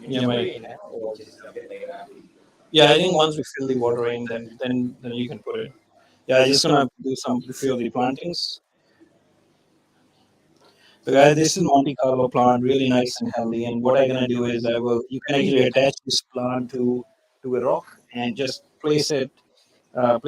Yeah, my, yeah, I think once we fill the water in, then you can put it. Yeah, I'm just gonna do some few of the plantings. So guys, this is Monte Carlo plant, really nice and healthy. And what I'm gonna do is you can actually attach this plant to a rock and just place it on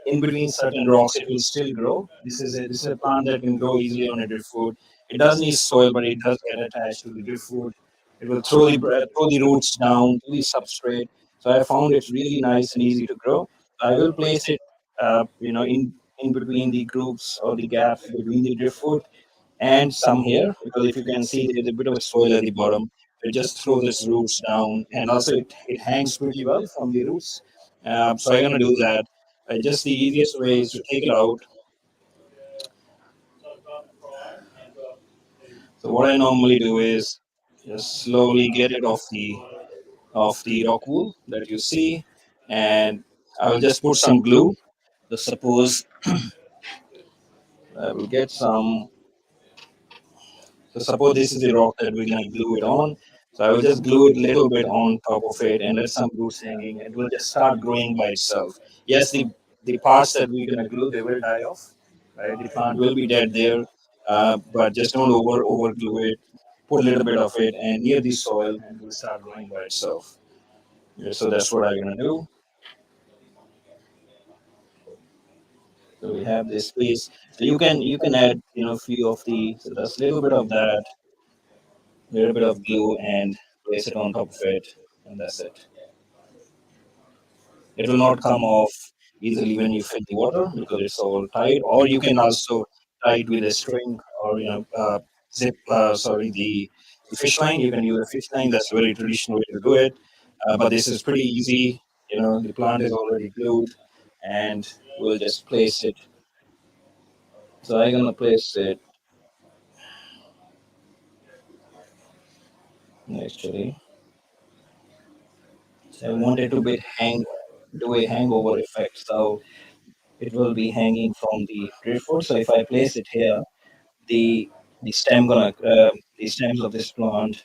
in between certain rocks. It will still grow. This is a plant that can grow easily on a driftwood. It does need soil, but it does get attached to the driftwood. It will throw the roots down to the substrate. So I found it's really nice and easy to grow. I will place it, in between the groups or the gaps between the driftwood and some here, because if you can see there's a bit of a soil at the bottom. It just throws its roots down, and also it hangs pretty well from the roots. So I'm gonna do that. Just the easiest way is to take it out. So what I normally do is just slowly get it off the rock wool that you see, and I will just put some glue. So suppose I will get some. So suppose this is the rock that we're gonna glue it on. So I will just glue it a little bit on top of it and let some roots hanging. It will just start growing by itself. Yes, the parts that we're gonna glue, they will die off. Right, the plant will be dead there, but just don't over glue it. Put a little bit of it and near the soil, and it will start growing by itself. Yeah, so that's what I'm gonna do. So we have this piece. So you can add few of the, so that's a little bit of that, little bit of glue, and place it on top of it, and that's it. It will not come off easily when you fill the water because it's all tight. Or you can also tie it with a string, or zip. Sorry, the fish line. You can use a fish line. That's a very traditional way to do it. But this is pretty easy. The plant is already glued, and we'll just place it. So I'm gonna place it actually. So I wanted to do a hangover effect. So it will be hanging from the driftwood. So if I place it here, the the stems of this plant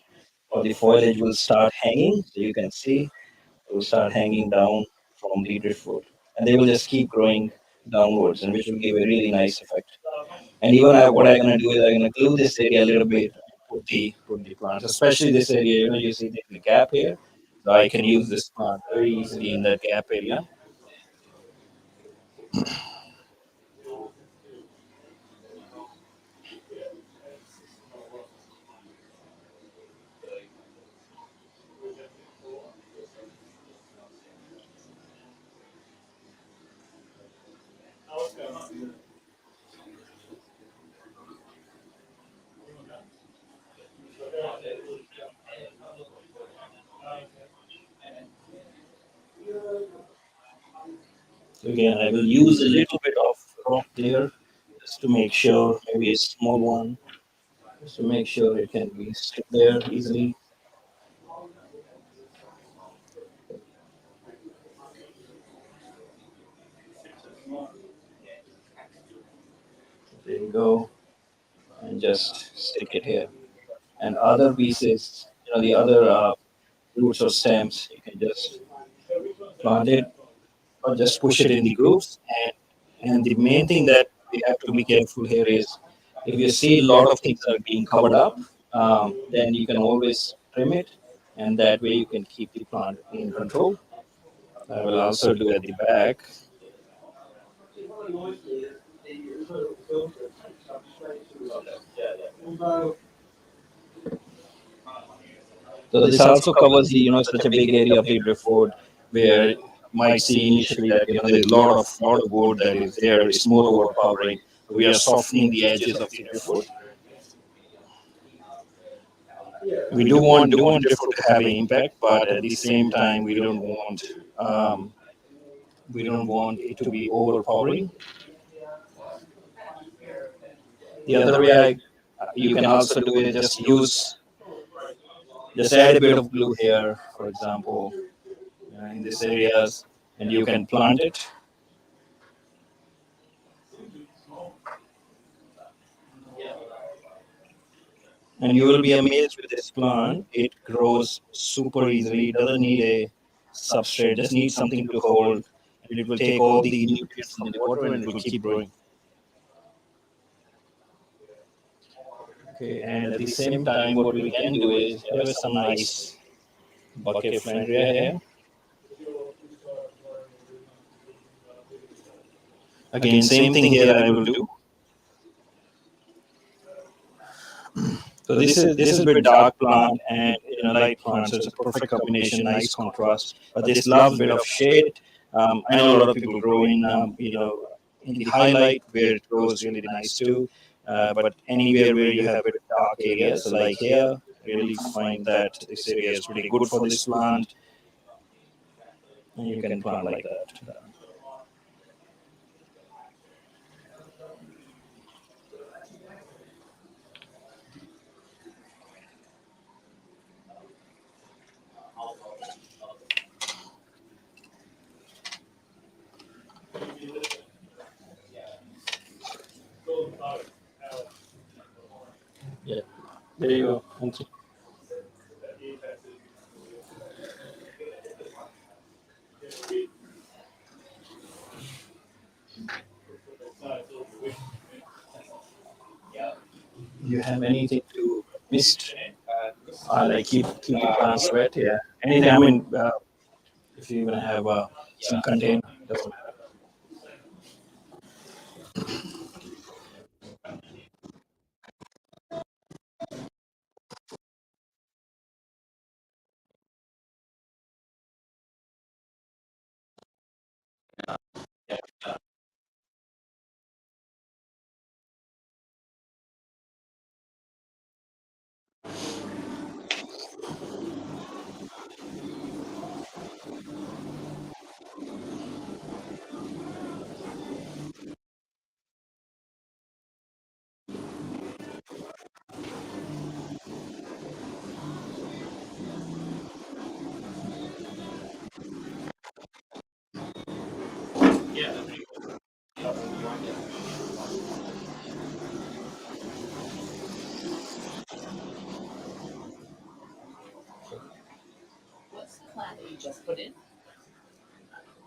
or the foliage will start hanging. So you can see it will start hanging down from the driftwood, and they will just keep growing downwards, and which will give a really nice effect. And even what I'm gonna do is I'm gonna glue this area a little bit, put the plants, especially this area. You see the gap here, so I can use this plant very easily in that gap area. So again, I will use a little bit of rock there just to make sure, maybe a small one, just to make sure it can be stick there easily. go and just stick it here. And other pieces, the other roots or stems, you can just plant it or just push it in the grooves. And the main thing that we have to be careful here is if you see a lot of things are being covered up, then you can always trim it, and that way you can keep the plant in control. I will also do at the back. So this also covers the such a big area of the driftwood where you might see initially that there's a lot of wood that is there. It's more overpowering. So we are softening the edges of the driftwood. We do want driftwood to have an impact, but at the same time um, we don't want it to be overpowering. The other way you can also do it, just add a bit of glue here, for example, in these areas, and you can plant it. And you will be amazed with this plant. It grows super easily. It doesn't need a substrate, just needs something to hold. And it will take all the nutrients from the water and it will keep growing. Okay, and at the same time, what we can do is there is some nice bucket flandria here. Again, same thing here I will do. So this is a bit dark plant and light plant, so it's a perfect combination, nice contrast. But this loves a bit of shade. I know a lot of people grow in the highlight where it grows really nice too. But anywhere where you have a bit dark areas, so like here, really find that this area is pretty good for this plant, and you can plant like that. Yeah, there you go. Thank you. Do you have anything to mist? Like keep the plants wet. Yeah. Anything. I mean, if you're gonna have some container, doesn't matter.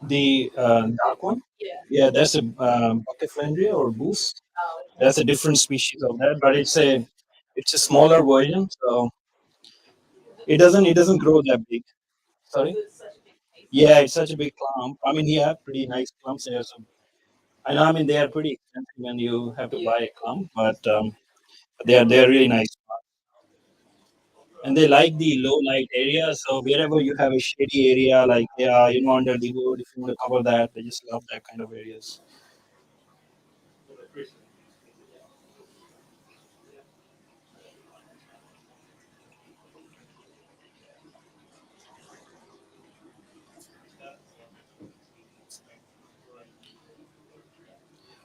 The dark one. Yeah, that's a Buckeflandria or boost. That's a different species of that, but it's a smaller version, so it doesn't grow that big. Sorry. Yeah, it's such a big clump. I mean, yeah, pretty nice clumps there. So I know. I mean, they are pretty expensive when you have to buy a clump, but they are really nice, and they like the low light area. So wherever you have a shady area, like under the wood, if you want to cover that, they just love that kind of areas.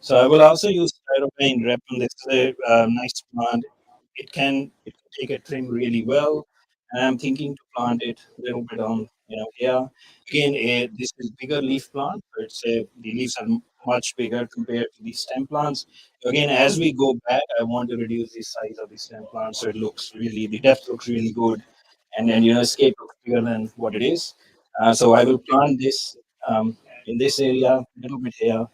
So I will also use styrofoam wrap on this nice plant. It can take a trim really well, and I'm thinking to plant it a little bit on here. Again, this is bigger leaf plant, so the leaves are much bigger compared to the stem plants. Again, as we go back, I want to reduce the size of the stem plant so it looks really, the depth looks really good, and then escape looks bigger than what it is. So I will plant this in this area, a little bit here,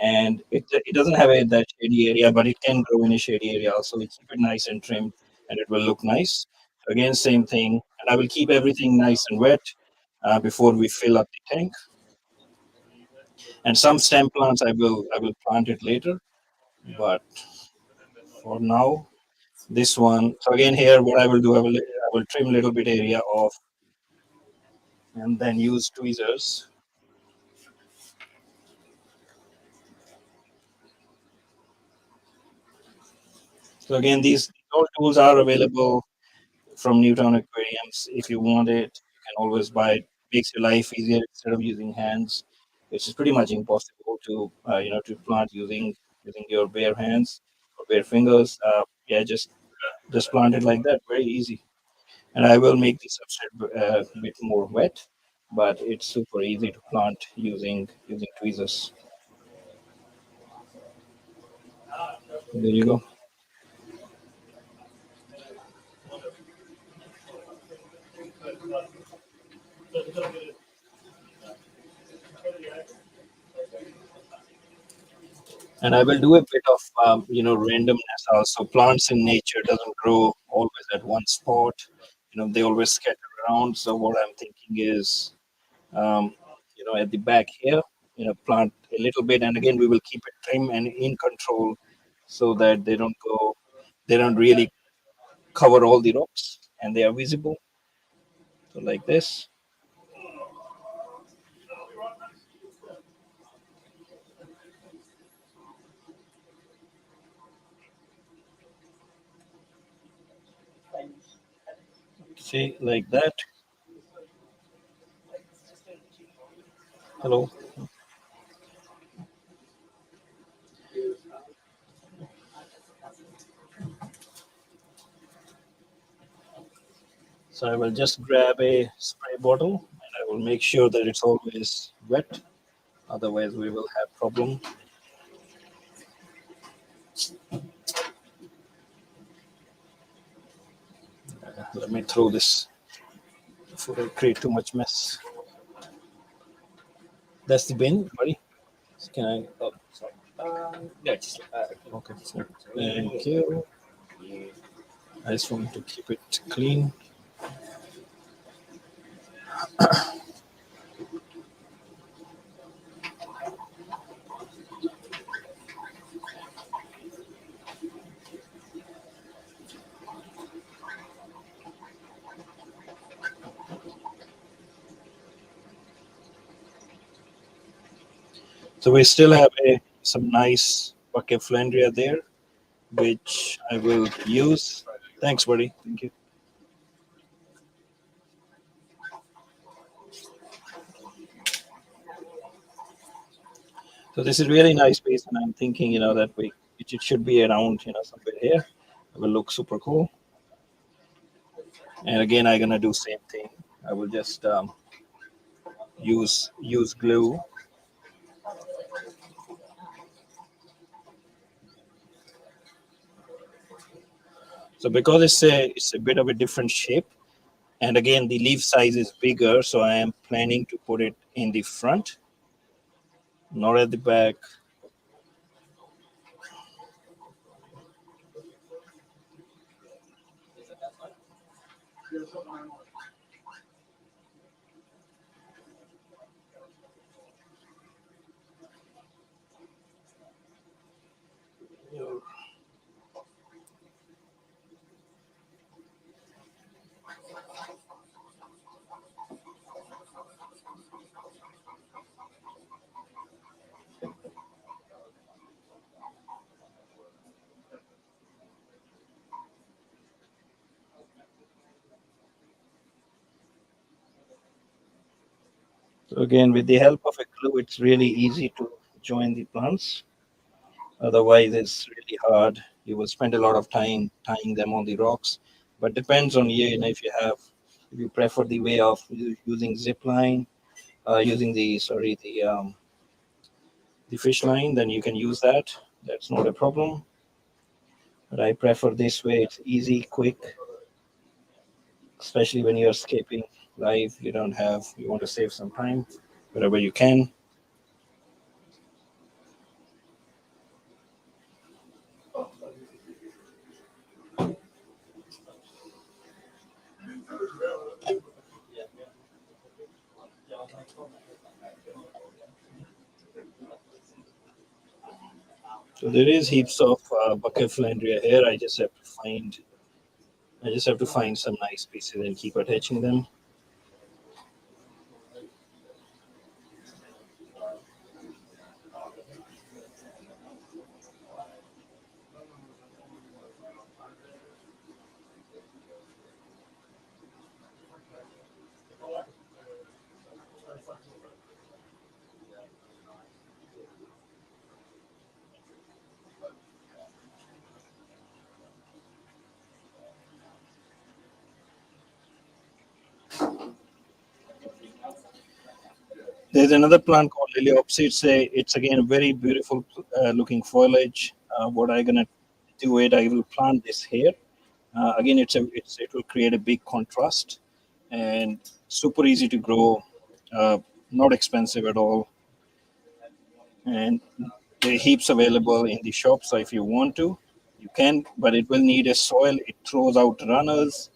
and it doesn't have that shady area, but it can grow in a shady area. So we keep it nice and trimmed, and it will look nice. Again, same thing, and I will keep everything nice and wet before we fill up the tank. And some stem plants I will plant it later, but for now this one. So again here what I will do, I will trim a little bit area off and then use tweezers. So again these all tools are available from Newtown Aquariums. If you want it, you can always buy it. Makes your life easier instead of using hands, which is pretty much impossible to to plant using your bare hands or bare fingers. Yeah, just plant it like that, very easy. And I will make the substrate a bit more wet, but it's super easy to plant using tweezers. There you go. And I will do a bit of randomness also. Plants in nature doesn't grow always at one spot. They always scatter around. So what I'm thinking is, at the back here, plant a little bit, and again we will keep it trim and in control so that they don't really cover all the rocks and they are visible. So like this. See, like that. Hello. So I will just grab a spray bottle and I will make sure that it's always wet. Otherwise, we will have problem. Let me throw this before I create too much mess. That's the bin, buddy. Can I? Oh, sorry. Yeah, just, Okay. Thank you. I just want to keep it clean. So we still have some nice bucket flandria there, which I will use. Thanks, buddy. Thank you. So this is really nice space, and I'm thinking, that it should be around, somewhere here. It will look super cool. And again, I'm gonna do same thing. I will just use glue. So because it's a bit of a different shape, and again the leaf size is bigger, so I am planning to put it in the front, not at the back. So again, with the help of a glue, it's really easy to join the plants. Otherwise, it's really hard. You will spend a lot of time tying them on the rocks. But depends on you. If you prefer the way of using zip line, using the the fish line, then you can use that. That's not a problem. But I prefer this way. It's easy, quick, especially when you're escaping live. You want to save some time wherever you can. So there is heaps of bucket flandria here. I just have to find some nice pieces and keep attaching them. There's another plant called Liliopsis. It's again very beautiful looking foliage. What I'm gonna do I will plant this here. Again, it will create a big contrast and super easy to grow, not expensive at all, and there are heaps available in the shop. So if you want to, you can, but it will need a soil. It throws out runners,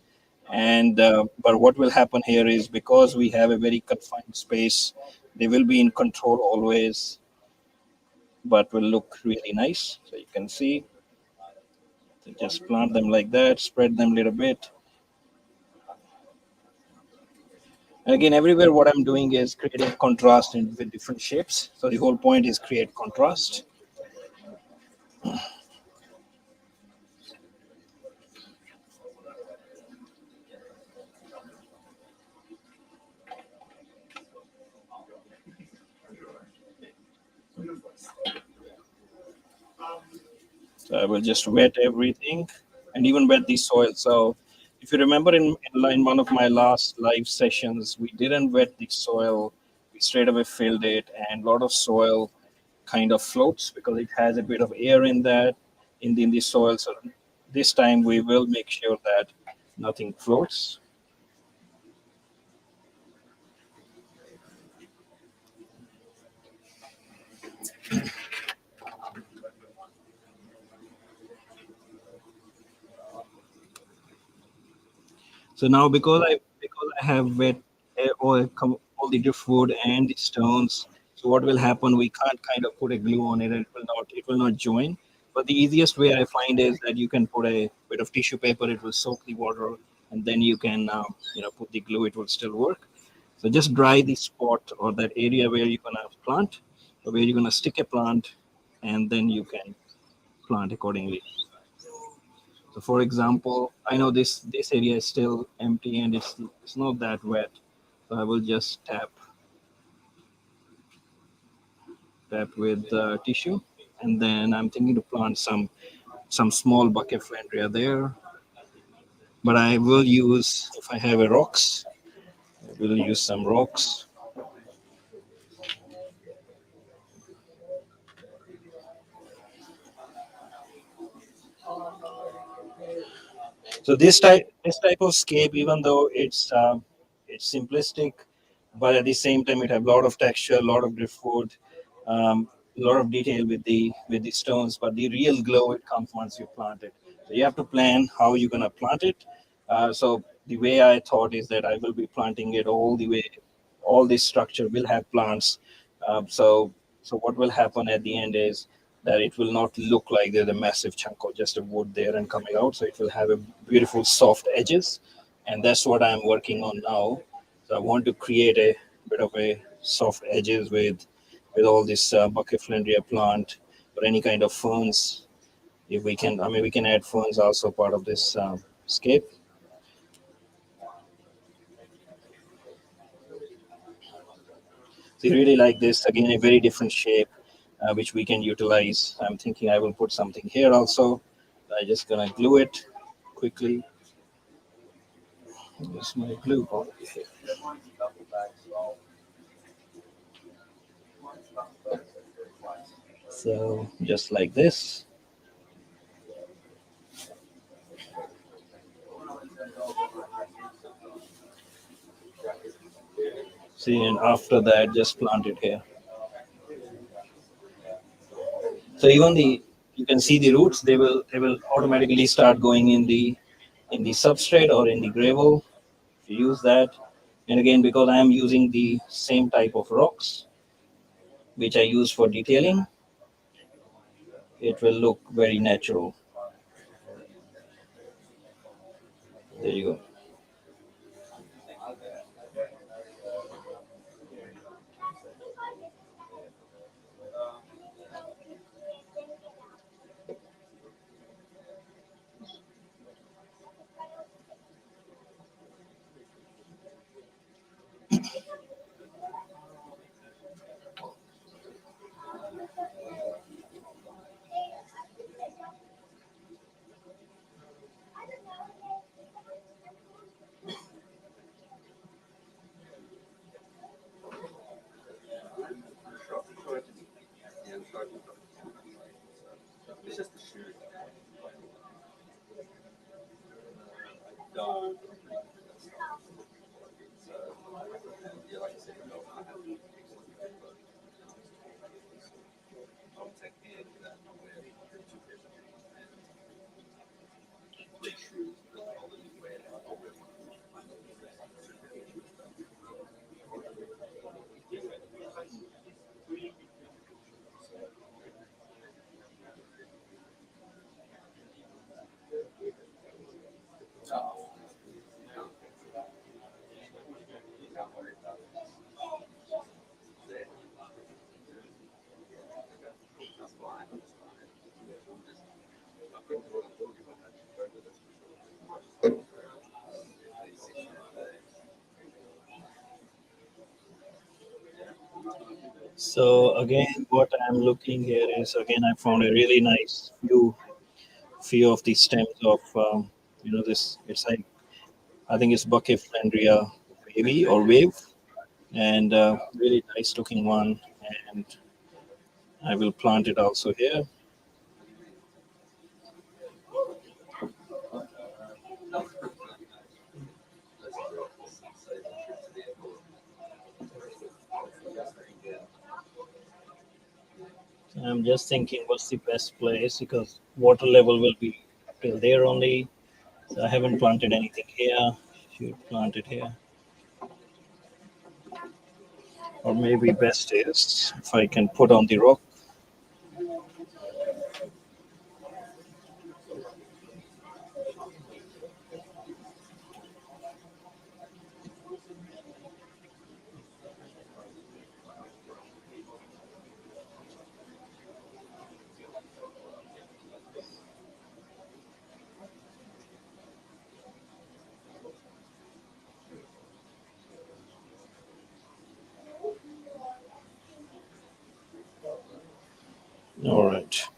and but what will happen here is because we have a very confined space, they will be in control always, but will look really nice. So you can see, so just plant them like that, spread them a little bit. And again, everywhere what I'm doing is creating contrast with different shapes. So the whole point is create contrast. So I will just wet everything and even wet the soil. So if you remember in one of my last live sessions, we didn't wet the soil. We straight away filled it, and a lot of soil kind of floats because it has a bit of air in that in the soil. So this time we will make sure that nothing floats. So now because I have wet all the driftwood and the stones, so what will happen? We can't kind of put a glue on it, and it will not join. But the easiest way I find is that you can put a bit of tissue paper. It will soak the water, and then you can put the glue. It will still work. So just dry the spot or that area where you're gonna plant, or where you're gonna stick a plant, and then you can plant accordingly. So for example, I know this area is still empty and it's not that wet. So I will just tap with tissue, and then I'm thinking to plant some small bucket flandria there. But I will use, if I have a rocks, I will use some rocks. So this type of scape, even though it's simplistic, but at the same time it have a lot of texture, a lot of driftwood, a lot of detail with the stones. But the real glow it comes once you plant it. So you have to plan how you're gonna plant it. So the way I thought is that I will be planting it all the way. All this structure will have plants. So what will happen at the end is that it will not look like there's a massive chunk of just a wood there and coming out. So it will have a beautiful soft edges, and that's what I'm working on now. So I want to create a bit of a soft edges with all this bucket flandria plant or any kind of ferns. If we can, I mean, we can add ferns also part of this scape. So I really like this. Again, a very different shape, which we can utilize. I'm thinking I will put something here also. I'm just gonna glue it quickly. Here's my glue bottle here. So just like this. See, and after that, just plant it here. So even you can see the roots. They will automatically start going in the substrate or in the gravel. If you use that, and again, because I am using the same type of rocks which I use for detailing, it will look very natural. There you go. It's just the shoes. Done. So, yeah, like I said, I'll take in that where So again, what I'm looking here is again I found a really nice few of the stems of this. It's like I think it's Buckeflandria wavy or wave, and really nice looking one. And I will plant it also here. I'm just thinking what's the best place because water level will be till there only. So I haven't planted anything here. Should plant it here. Or maybe best is if I can put on the rock. All right.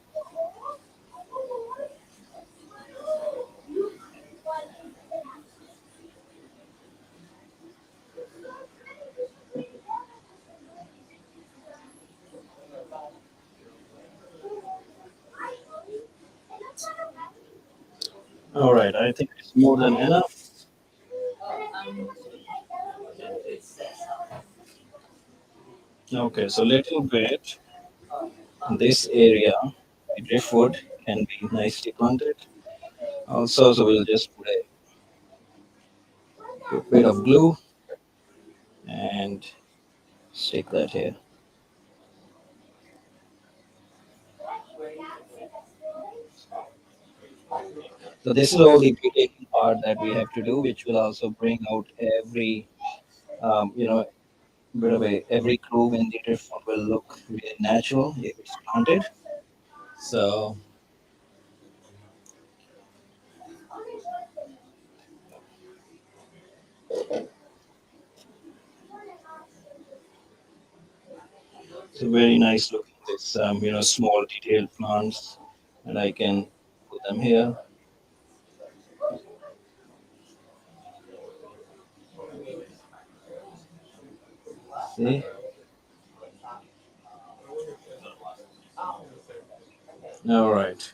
All right. I think it's more than enough. Okay. So little bit this area, the driftwood can be nicely planted. Also, so we'll just put a bit of glue and stick that here. So this is all the detailing part that we have to do, which will also bring out every, bit of every groove in the driftwood will look really natural if it's planted. So it's a very nice looking this, small detailed plants, and I can put them here. See, All right.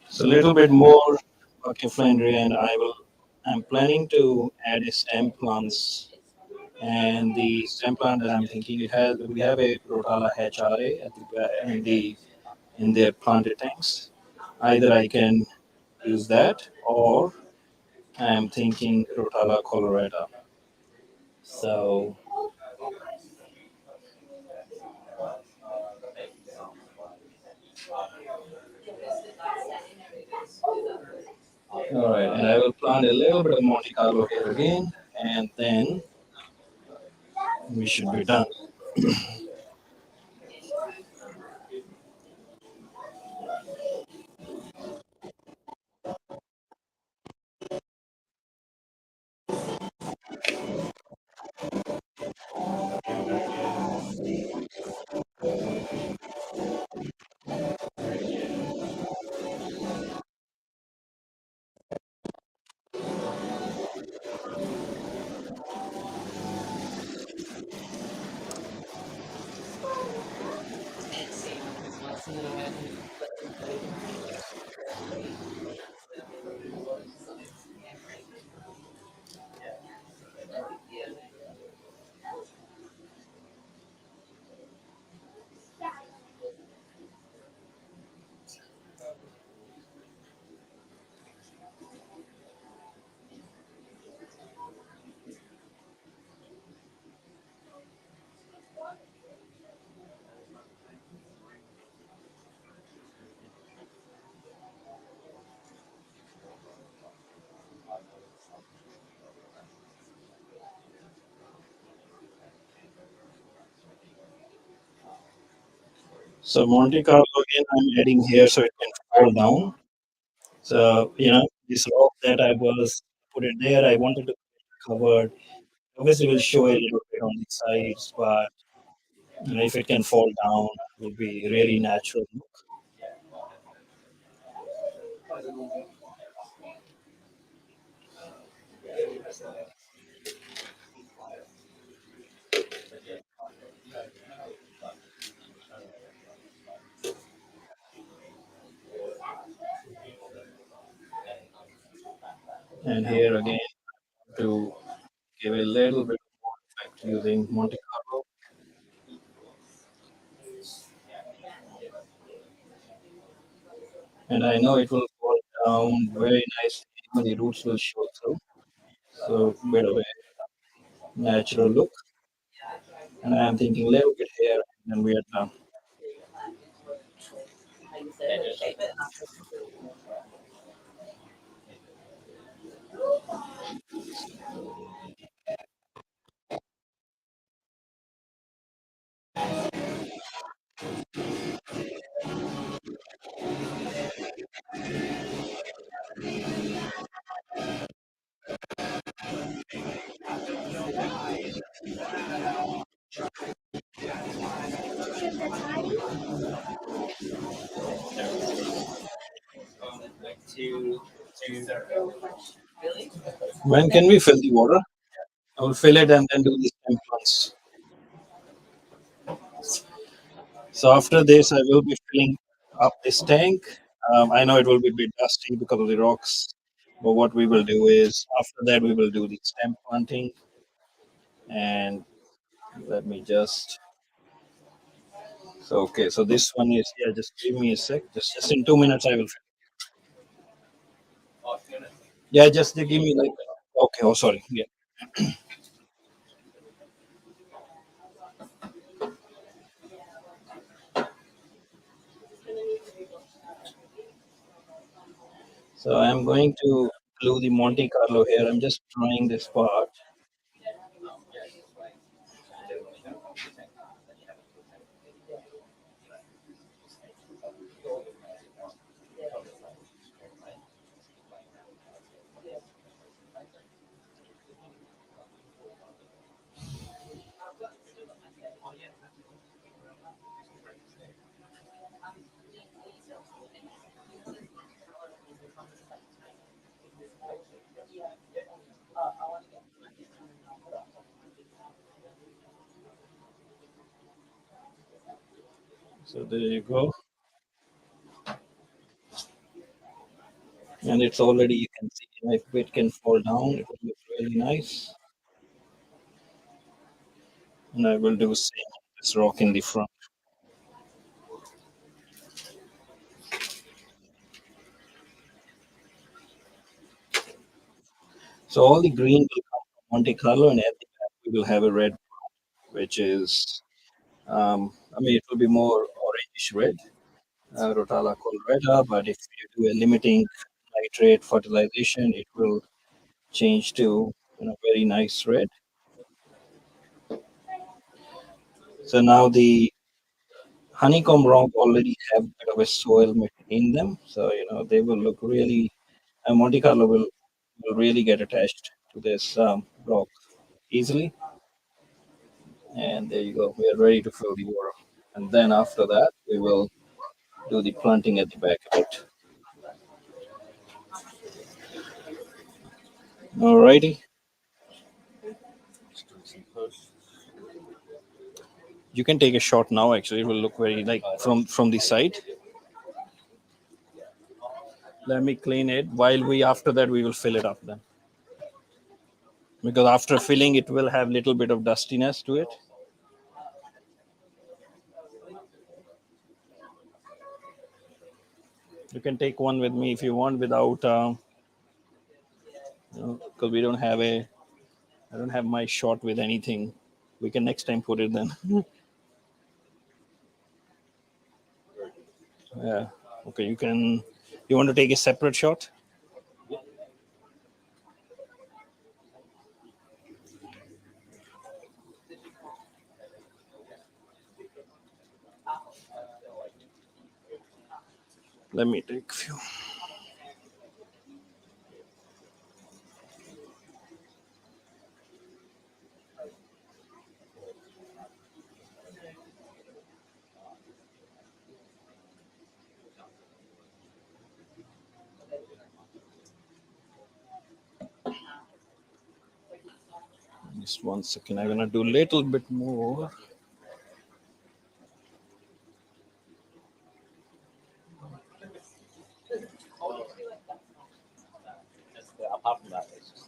So a little bit more bucket friendly, and I'm planning to add a stem plants. And the stem plant that I'm thinking we have a Rotala HRA at in their planted tanks. Either I can use that, or I'm thinking Rotala colorata. So all right, and I will plant a little bit of Monte Carlo here again, and then we should be done. So Monte Carlo again, I'm adding here so it can fall down. So this rock that I was put it there, I wanted to cover. Obviously, will show a little bit on the sides, but if it can fall down, it will be really natural. And here again, to give a little bit more effect using Monte Carlo. And I know it will fall down very nicely when the roots will show through. So, bit of a natural look. And I'm thinking a little bit here, and then we are done. Like two. When can we fill the water? I will fill it and then do the stem plants. So after this, I will be filling up this tank. I know it will be a bit dusty because of the rocks, but what we will do is after that we will do the stem planting. And let me just. So okay, so this one is yeah. Just give me a sec. Just in 2 minutes I will. Yeah, just give me like. Okay. Oh, sorry. Yeah. So I'm going to glue the Monte Carlo here. I'm just trying this part. So there you go. And it's already, you can see, if it can fall down, it will look really nice. And I will do same on this rock in the front. So all the green will come from Monte Carlo, and at the back we will have a red, which is, I mean, it will be more orangish red, Rotala colorata. But if you do a limiting nitrate fertilization, it will change to, very nice red. So now the honeycomb rock already have a bit of a soil in them, so they will look really. Monte Carlo will really get attached to this rock easily. And there you go. We are ready to fill the water. And then after that, we will do the planting at the back of it. Alrighty. You can take a shot now. Actually, it will look very like from the side. Let me clean it. While we after that we will fill it up then. Because after filling, it will have little bit of dustiness to it. You can take one with me if you want without, because we don't have I don't have my shot with anything. We can next time put it then. Yeah. Okay. You can. You want to take a separate shot? Let me take a few. Just 1 second. I'm gonna do a little bit more. Apart from that, it's just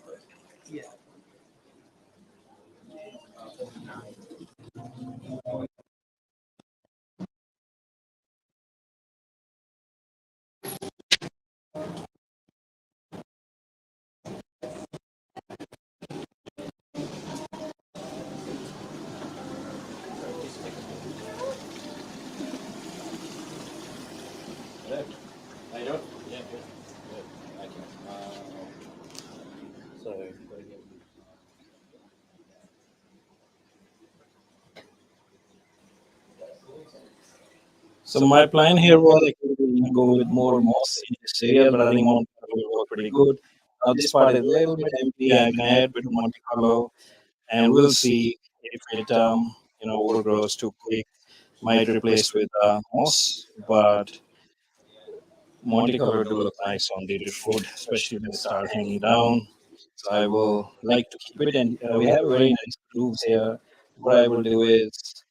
I don't. Yeah, good. Good. I can. So, So my plan here was I could go with more moss in this area, but I think Monte Carlo will work pretty good. Now this part is a little bit empty. I'm gonna add a bit of Monte Carlo, and we'll see if it overgrows too quick. Might replace with moss, but Monte Carlo do look nice on the driftwood, especially when they start hanging down. So I will like to keep it, and we have very nice grooves here. What I will do is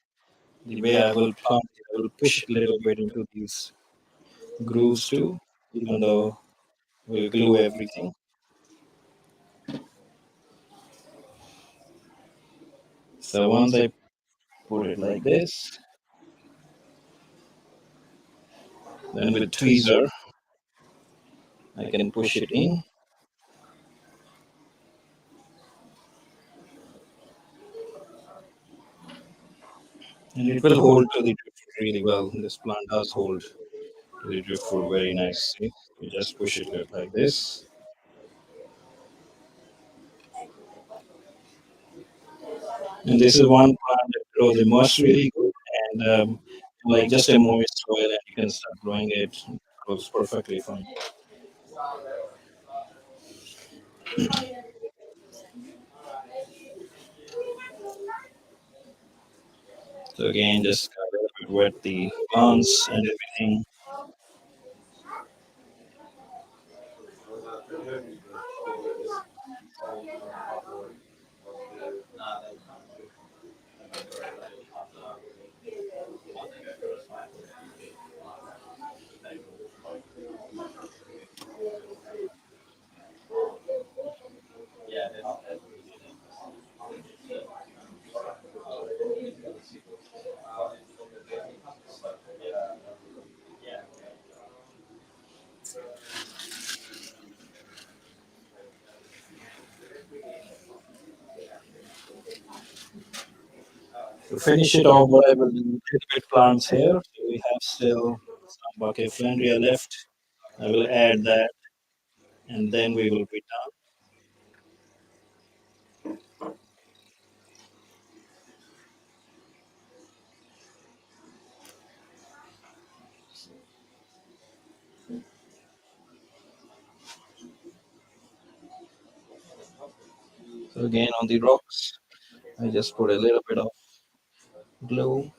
the way I will plant it, I will push it a little bit into these grooves too, even though we'll glue everything. So once I put it like this, then with tweezer, I can push it in. And it will hold to the driftwood really well. This plant does hold to the driftwood very nicely. You just push it like this. And this is one plant that grows immersed really good, and like just a moist soil, and you can start growing it. It grows perfectly fine. So again, just wet the plants and everything. To finish it off, what I will do, little bit plants here. So we have still some Bacchiflandria left. I will add that, and then we will be done. So again, on the rocks, I just put a little bit of glue,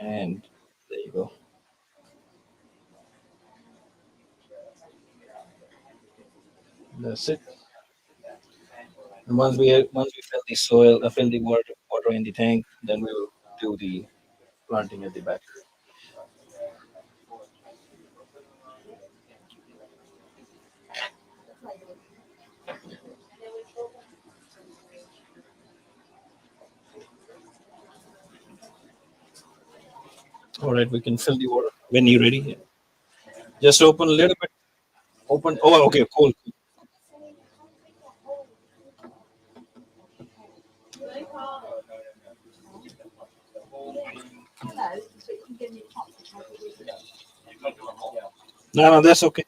and there you go. That's it. And once we fill the soil, fill the water in the tank, then we will do the planting at the back. All right, we can fill the water when you're ready. Just open a little bit. Open. Oh, okay, cool. No, that's okay.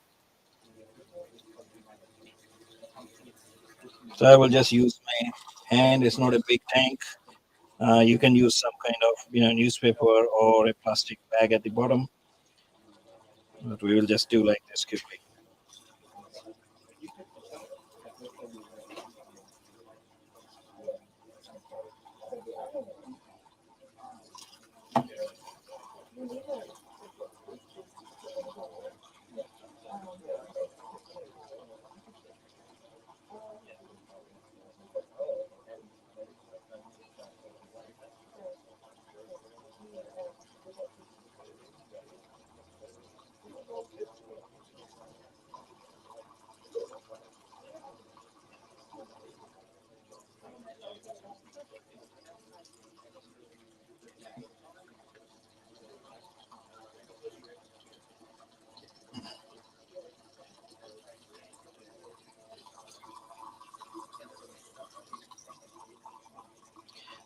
So I will just use my hand. It's not a big tank. You can use some kind of newspaper or a plastic bag at the bottom. But we will just do like this quickly.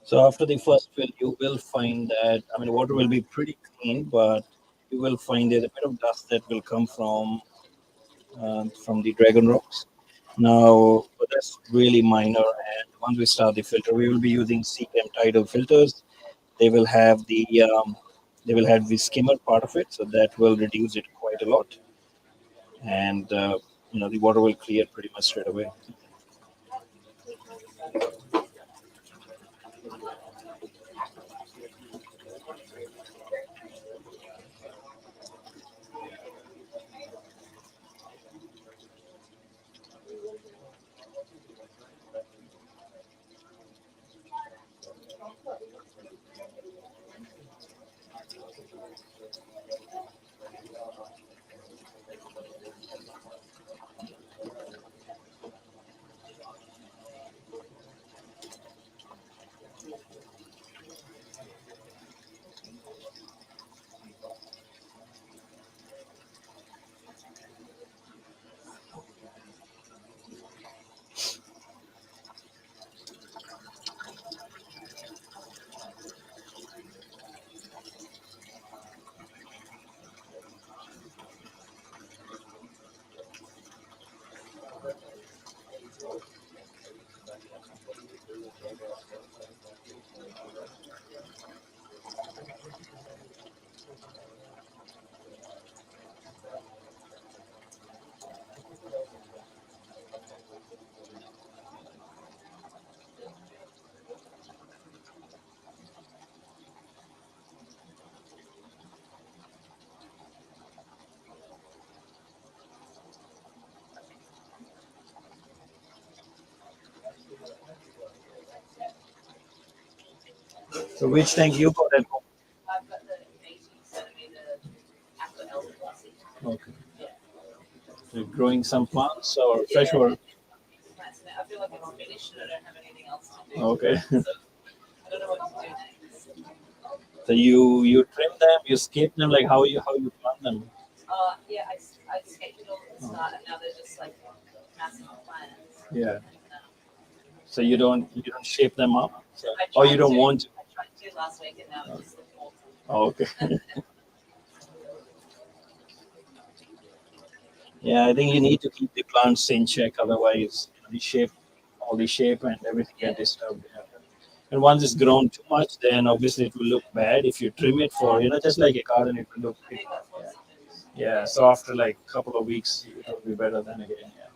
So after the first fill, you will find that water will be pretty clean, but you will find there's a bit of dust that will come from the dragon rocks. Now, but that's really minor. And once we start the filter, we will be using CM Tidal Filters. They will have the skimmer part of it, so that will reduce it quite a lot, and the water will clear pretty much straight away. So which tank you got at home? I've got the 18 centimeter aqua. Okay. So you're growing some plants or fresh water? I feel like it's finished and I don't have anything else to do. Okay. So I don't know what to do next. So you trim them, you scape them, like how you plant them? Yeah, I scaped it all at the start and now they're just like massive plants. Yeah. So you don't shape them up, I or you tried don't to. want to. I tried to, few last week, and now it just looked awesome. Oh, okay. Yeah, I think you need to keep the plants in check, otherwise the shape, all the shape and everything get disturbed. Yeah. And once it's grown too much, then obviously it will look bad. If you trim it for, just like a garden, it will look. I think that's what's Yeah. So after like a couple of weeks, it will be better than again. Yeah.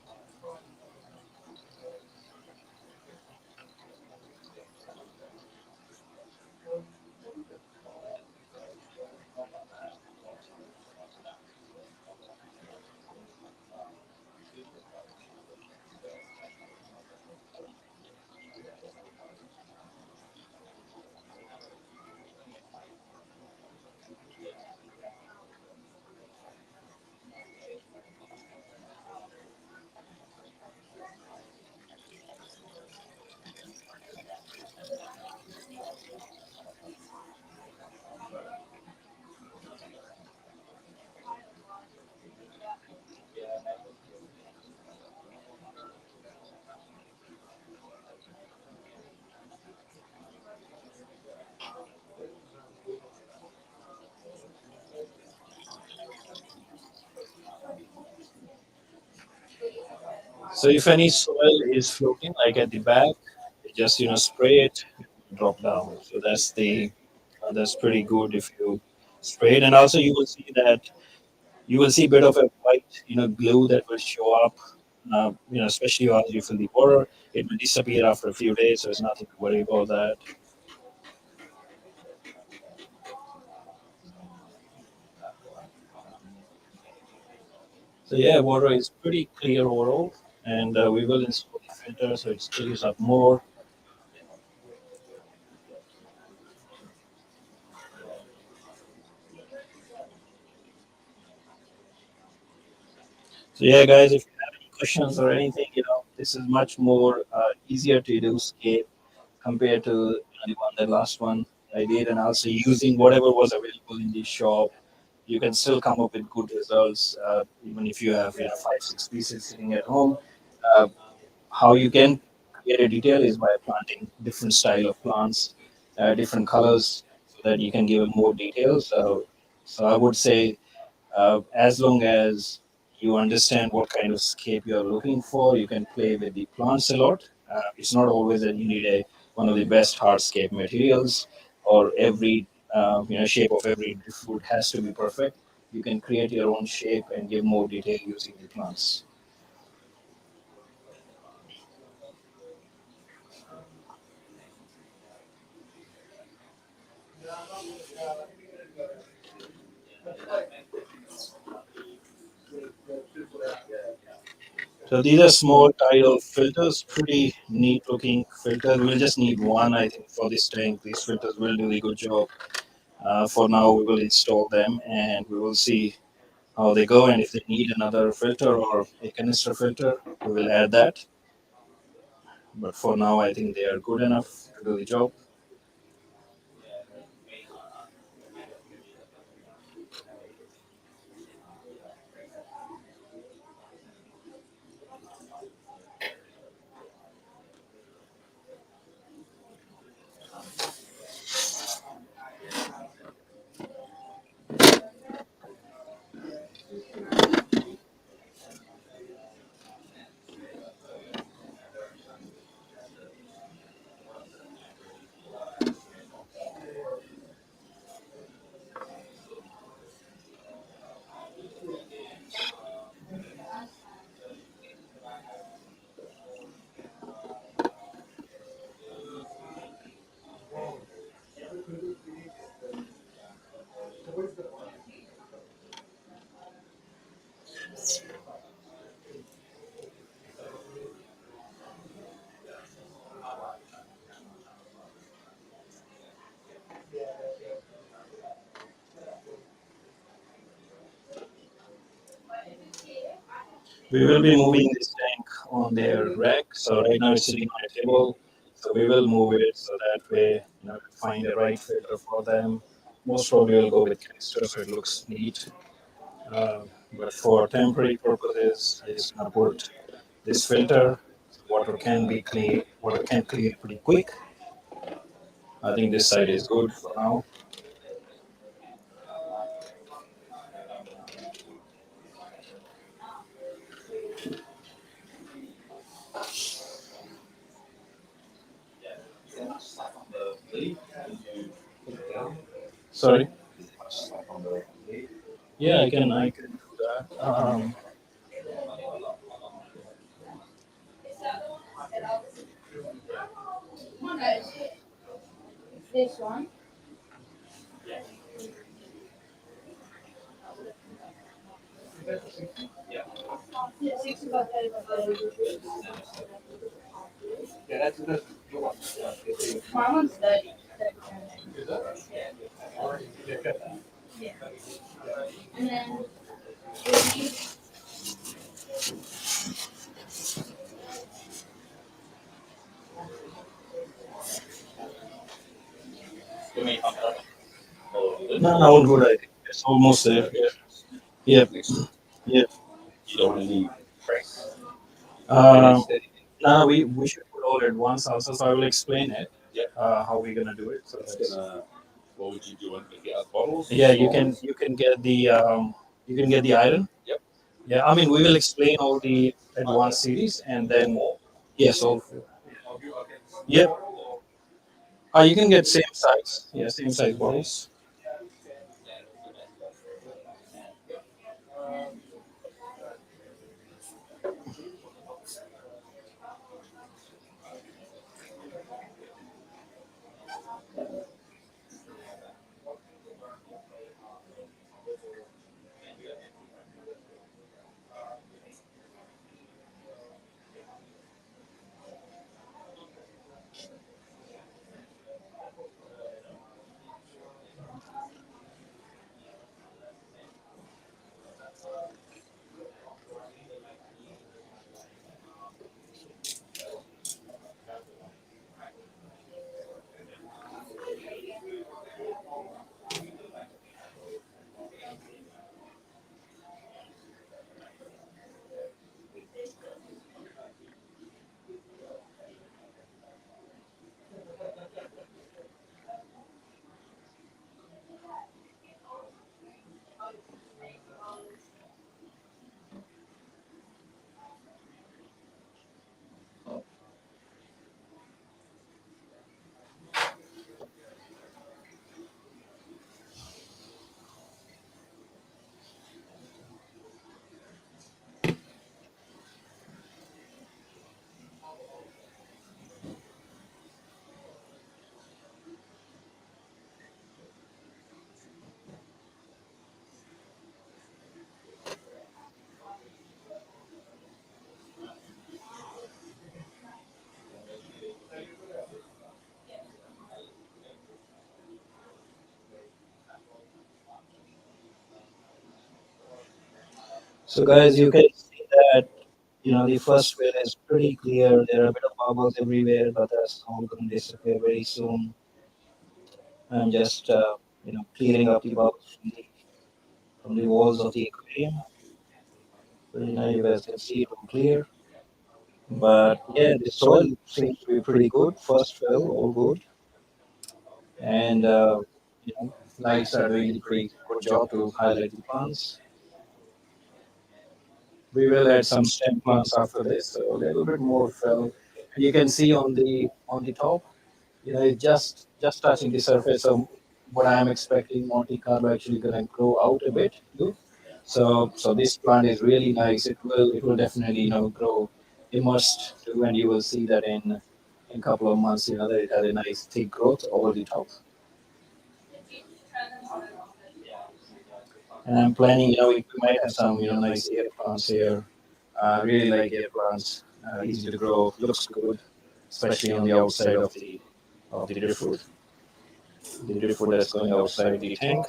So if any soil is floating, like at the back, you just spray it, drop down. So that's pretty good if you spray it, and also you will see that you will see a bit of a white glue that will show up. Especially as you fill the water, it will disappear after a few days, so it's nothing to worry about that. So yeah, water is pretty clear overall, and we will install the filter so it clears up more. So yeah, guys, if you have any questions or anything, this is much more easier to do scape compared to the one the last one I did, and also using whatever was available in the shop. You can still come up with good results, even if you have 5, 6 pieces sitting at home. Uh, how you can create a detail is by planting different style of plants, different colors, so that you can give more details. So I would say as long as you understand what kind of scape you're looking for, you can play with the plants a lot. It's not always that you need a one of the best hardscape materials, or every shape of every driftwood has to be perfect. You can create your own shape and give more detail using the plants. So these are small tidal filters, pretty neat looking filters. We'll just need one, I think, for this tank. These filters will do a good job. For now, we will install them and we will see how they go. And if they need another filter or a canister filter, we will add that. But for now, I think they are good enough to do the job. We will be moving this tank on their rack. So right now it's sitting on a table. So we will move it so that way, find the right filter for them. Most probably we'll go with canister so it looks neat. Uh, but for temporary purposes, I just gonna put this filter. Water can be clean. Water can clear pretty quick. I think this side is good for now. Sorry. Yeah, I can do that. This one. My one's dirty. Yeah. And then No, no, good. I think it's almost there. Yeah. Yeah. Um, no, we should put all at once also. So I will explain it. How we're gonna do it. So yeah, you can get the iron. Yeah, I mean we will explain all the advanced series and then yes, all. Yep. You can get same size. Yeah, same size bottles. So guys, you can see that the first well is pretty clear. There are a bit of bubbles everywhere, but that's all going to disappear very soon. I'm just clearing up the bubbles from the walls of the aquarium. Very nice, you guys can see it all clear. But yeah, the soil seems to be pretty good. First well, all good, and lights are doing a pretty good job to highlight the plants. We will add some stem plants after this, so a little bit more fill. And you can see on the top, it's just touching the surface. So what I am expecting, Monte Carlo actually gonna grow out a bit too. So this plant is really nice. It will definitely grow immersed too, and you will see that in a couple of months, that it has a nice thick growth over the top. And I'm planning, we might have some nice air plants here. I really like air plants. Easy to grow, looks good, especially on the outside of the driftwood. The driftwood that's going outside the tank.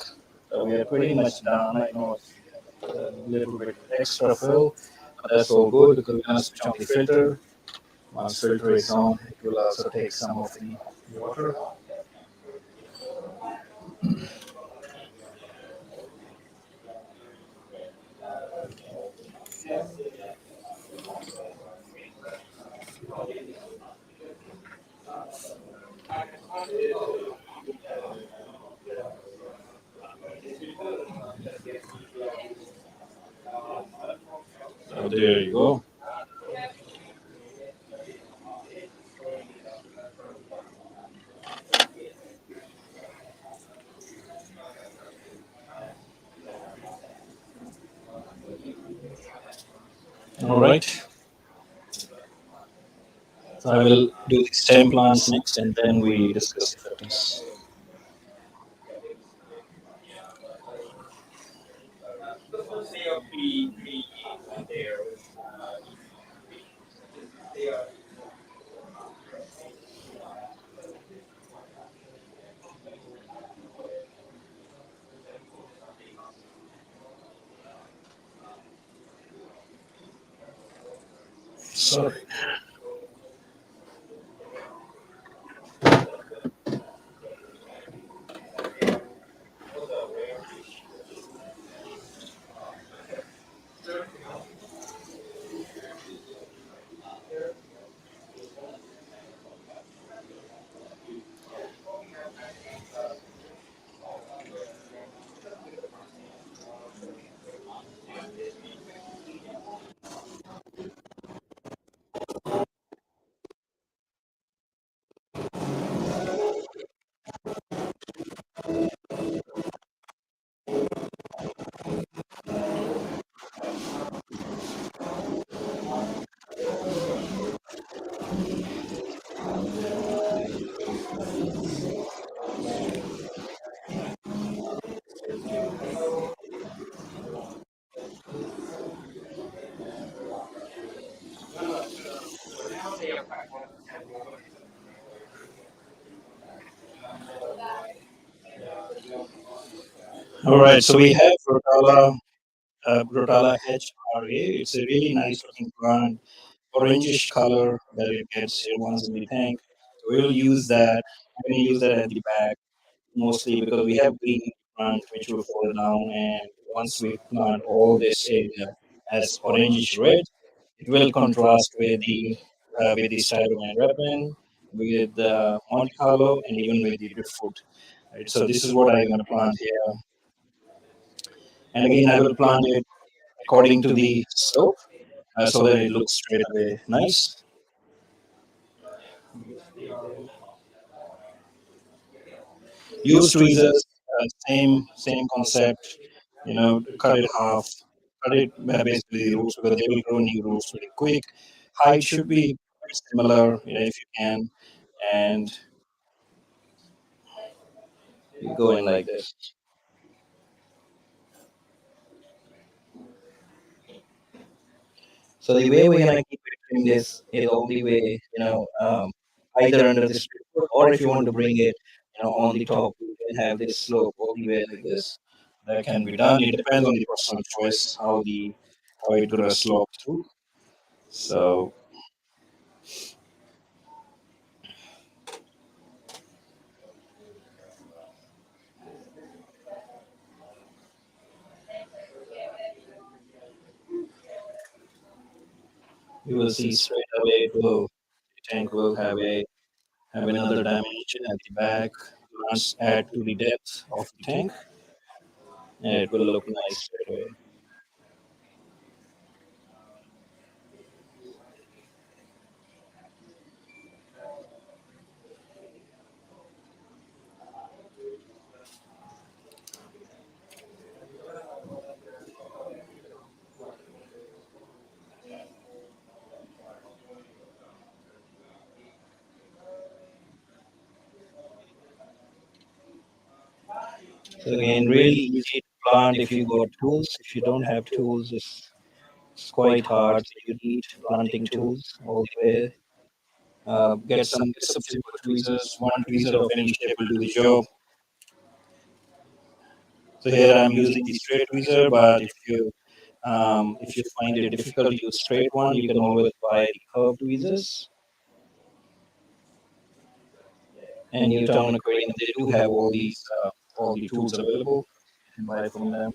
So we are pretty much done. I know it's a little bit extra fill, but that's all good because we're gonna switch on the filter. Once filter is on, it will also take some of the water. there you go. All right. So I will do the stem plants next, and then we discuss the fittings. Sorry. All right, so we have Rotala HRA. It's a really nice looking plant, orangish color that it gets once in the tank. So we'll use that. I'm going to use that at the back mostly because we have green plant which will fall down, and once we plant all this area as orangish red, it will contrast with the styrofoam wrapping, with the Monte Carlo, and even with the driftwood. Right, so this is what I'm going to plant here, and again I will plant it according to the slope so that it looks straight away nice. Use tweezers, same concept. Cut it half, cut it basically the roots because they will grow new roots really quick. Height should be similar, if you can, and you go in like this. So the way we're gonna keep doing this is all the way, either under this foot, or if you want to bring it, on the top, you can have this slope all the way like this. That can be done. It depends on the personal choice how it gonna slope through. So you will see straight away the tank will have another dimension at the back. Plants add to the depth of the tank, and it will look nice straight away. So again, really easy to plant if you got tools. If you don't have tools, it's quite hard. So you need planting tools all the way. Get some simple tweezers. One tweezer of any shape will do the job. So here I'm using the straight tweezer, but if you find it difficult to use straight one, you can always buy the curved tweezers. And Newtown Aquarium, they do have all the tools available. You can buy from them.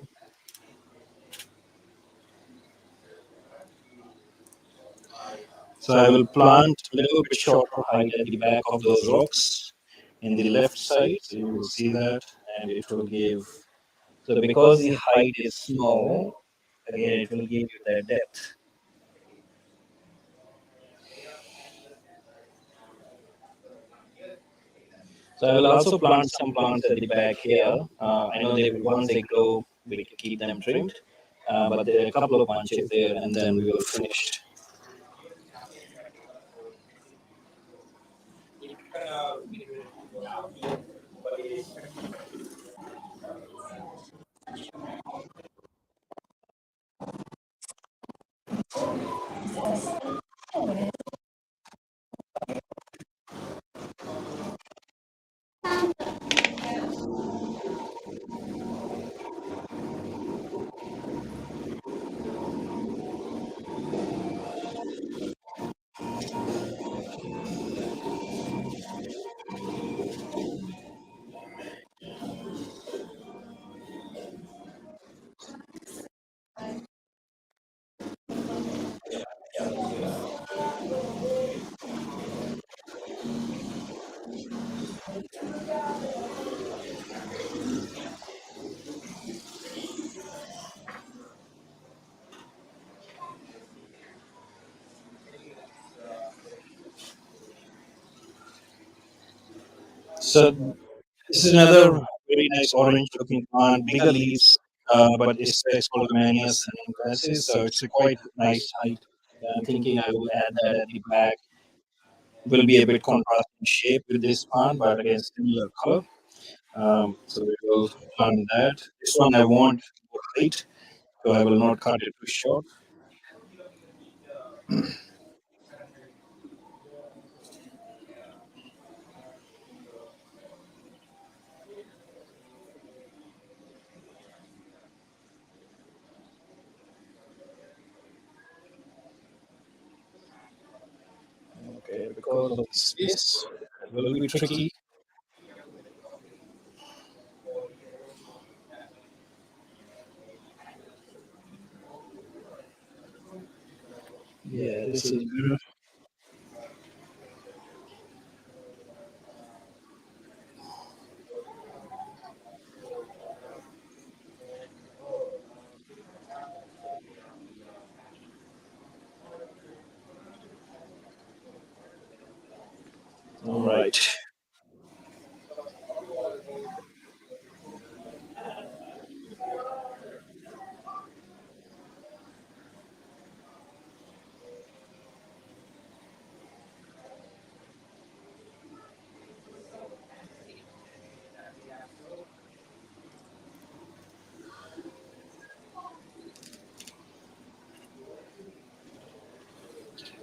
So I will plant a little bit shorter height at the back of those rocks in the left side. So you will see that, and it will give. So because the height is small, again it will give you that depth. So I will also plant some plants at the back here. I know they once they grow, we can keep them trimmed, but there are a couple of bunches there, and then we will finish. So this is another very nice orange-looking plant, bigger leaves, but it's called Manias and grasses, so it's a quite nice height. I'm thinking I will add that at the back. Will be a bit contrasting shape with this plant, but again similar color. So we will plant that. This one I want more height, so I will not cut it too short. Okay, because of the space, it will be tricky. Yeah, this is good. All right.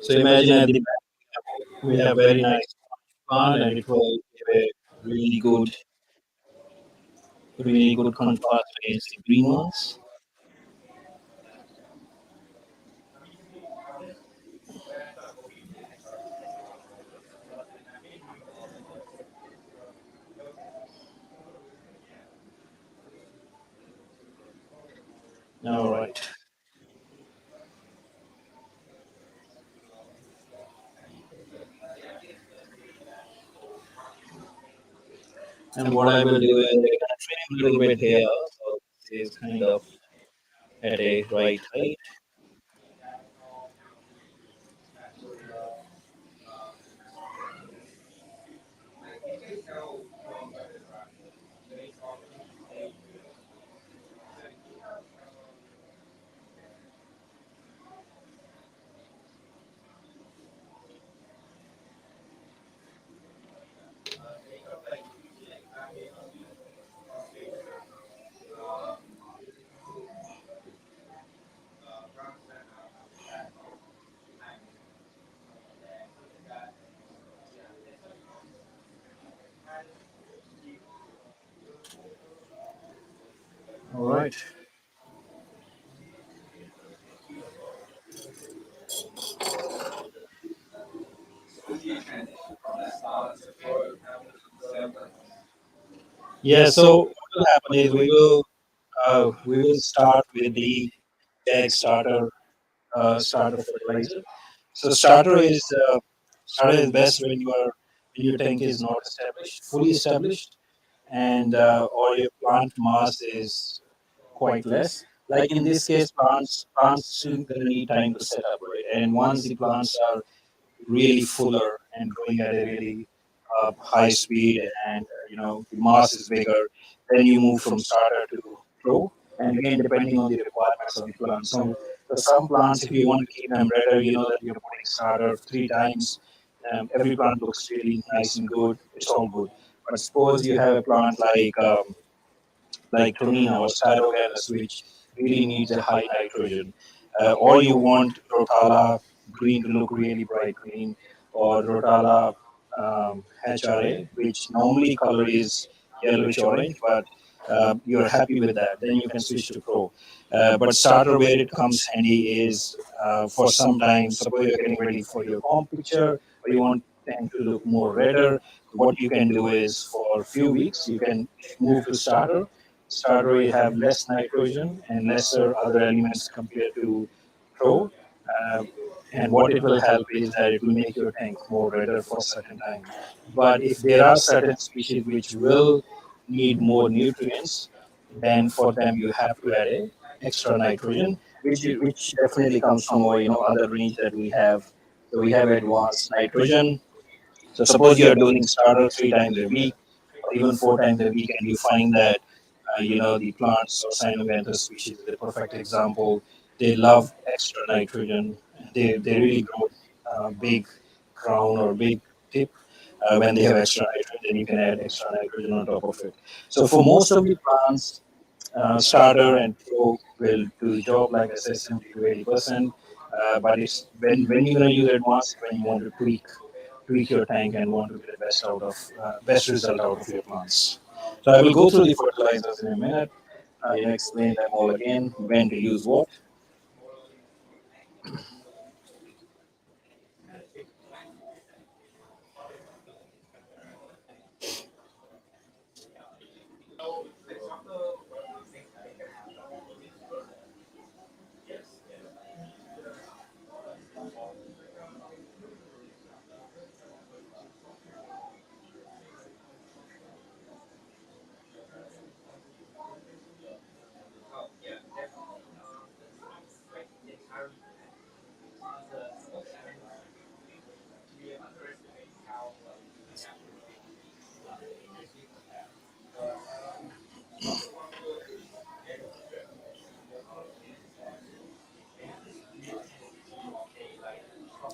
So imagine at the back we have very nice plant, and it will give a really good, really good contrast against the green ones. All right. And what I will do is I'm going to trim a little bit here, so this is kind of at a right height. All right. Yeah. So what will happen is we will start with the Jag starter fertilizer. So starter is best when your tank is not established, fully established, and or your plant mass is quite less. Like in this case, plants still gonna need time to set up, right? And once the plants are really fuller and growing at a really high speed, and the mass is bigger, then you move from starter to pro. And again, depending on the requirements of the plant. So some plants, if you want to keep them redder, you know that you're putting starter 3 times. Every plant looks really nice and good. It's all good. But suppose you have a plant like Tonina or Styrogalus, which really needs a high nitrogen, or you want Rotala green to look really bright green, or Rotala HRA, which normally color is yellowish orange, but you're happy with that, then you can switch to Pro. But starter, where it comes handy is for some time, suppose you're getting ready for your comp picture, or you want tank to look more redder. What you can do is for a few weeks, you can move to starter. Starter will have less nitrogen and lesser other elements compared to Pro. Uh, and what it will help is that it will make your tank more redder for a certain time. But if there are certain species which will need more nutrients, then for them you have to add a extra nitrogen, which definitely comes from our other range that we have. So we have advanced nitrogen. So suppose you are doing starter 3 times a week or even 4 times a week, and you find that the plants or cyanoventus species is a perfect example. They love extra nitrogen. They really grow big crown or big tip when they have extra nitrogen. Then you can add extra nitrogen on top of it. So for most of the plants, starter and pro will do the job, like I said, 70 to 80%. But it's when you're going to use advanced, when you want to tweak your tank and want to get the best result out of your plants. So I will go through the fertilizers in a minute. Explain them all again, when to use what.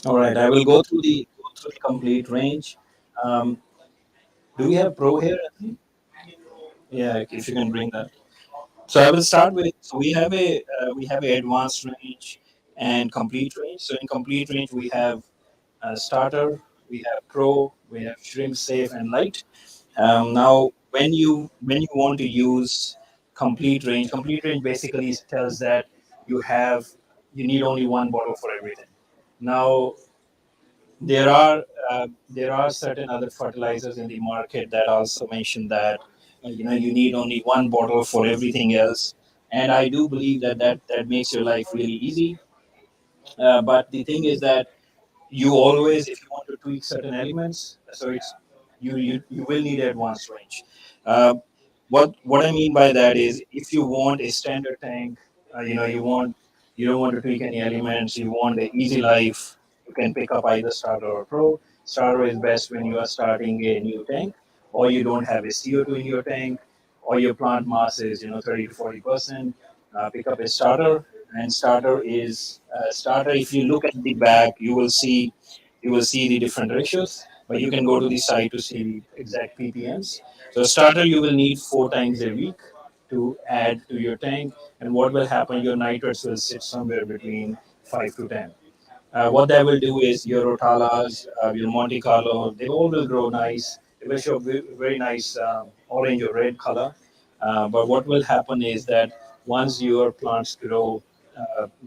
All right, I will go through the complete range. Um, do we have pro here, Anthony? Yeah, if you can bring that. So I will start with. So we have a advanced range and complete range. So in complete range we have starter, we have pro, we have shrimp safe and light. Now when you want to use complete range basically tells that you need only one bottle for everything. Now there are there are certain other fertilizers in the market that also mention that you need only one bottle for everything else, and I do believe that makes your life really easy. But the thing is that you always, if you want to tweak certain elements, so you will need advanced range. Uh, what I mean by that is, if you want a standard tank, you don't want to tweak any elements, you want an easy life, you can pick up either starter or pro. Starter is best when you are starting a new tank, or you don't have a CO2 in your tank, or your plant mass is 30 to 40%. Pick up a starter, and starter. If you look at the back, you will see the different ratios, but you can go to the site to see the exact ppms. So starter you will need 4 times a week to add to your tank, and what will happen? Your nitrates will sit somewhere between 5 to 10. What that will do is your rotalas, your Monte Carlo, they all will grow nice. They will show very nice orange or red color. But what will happen is that once your plants grow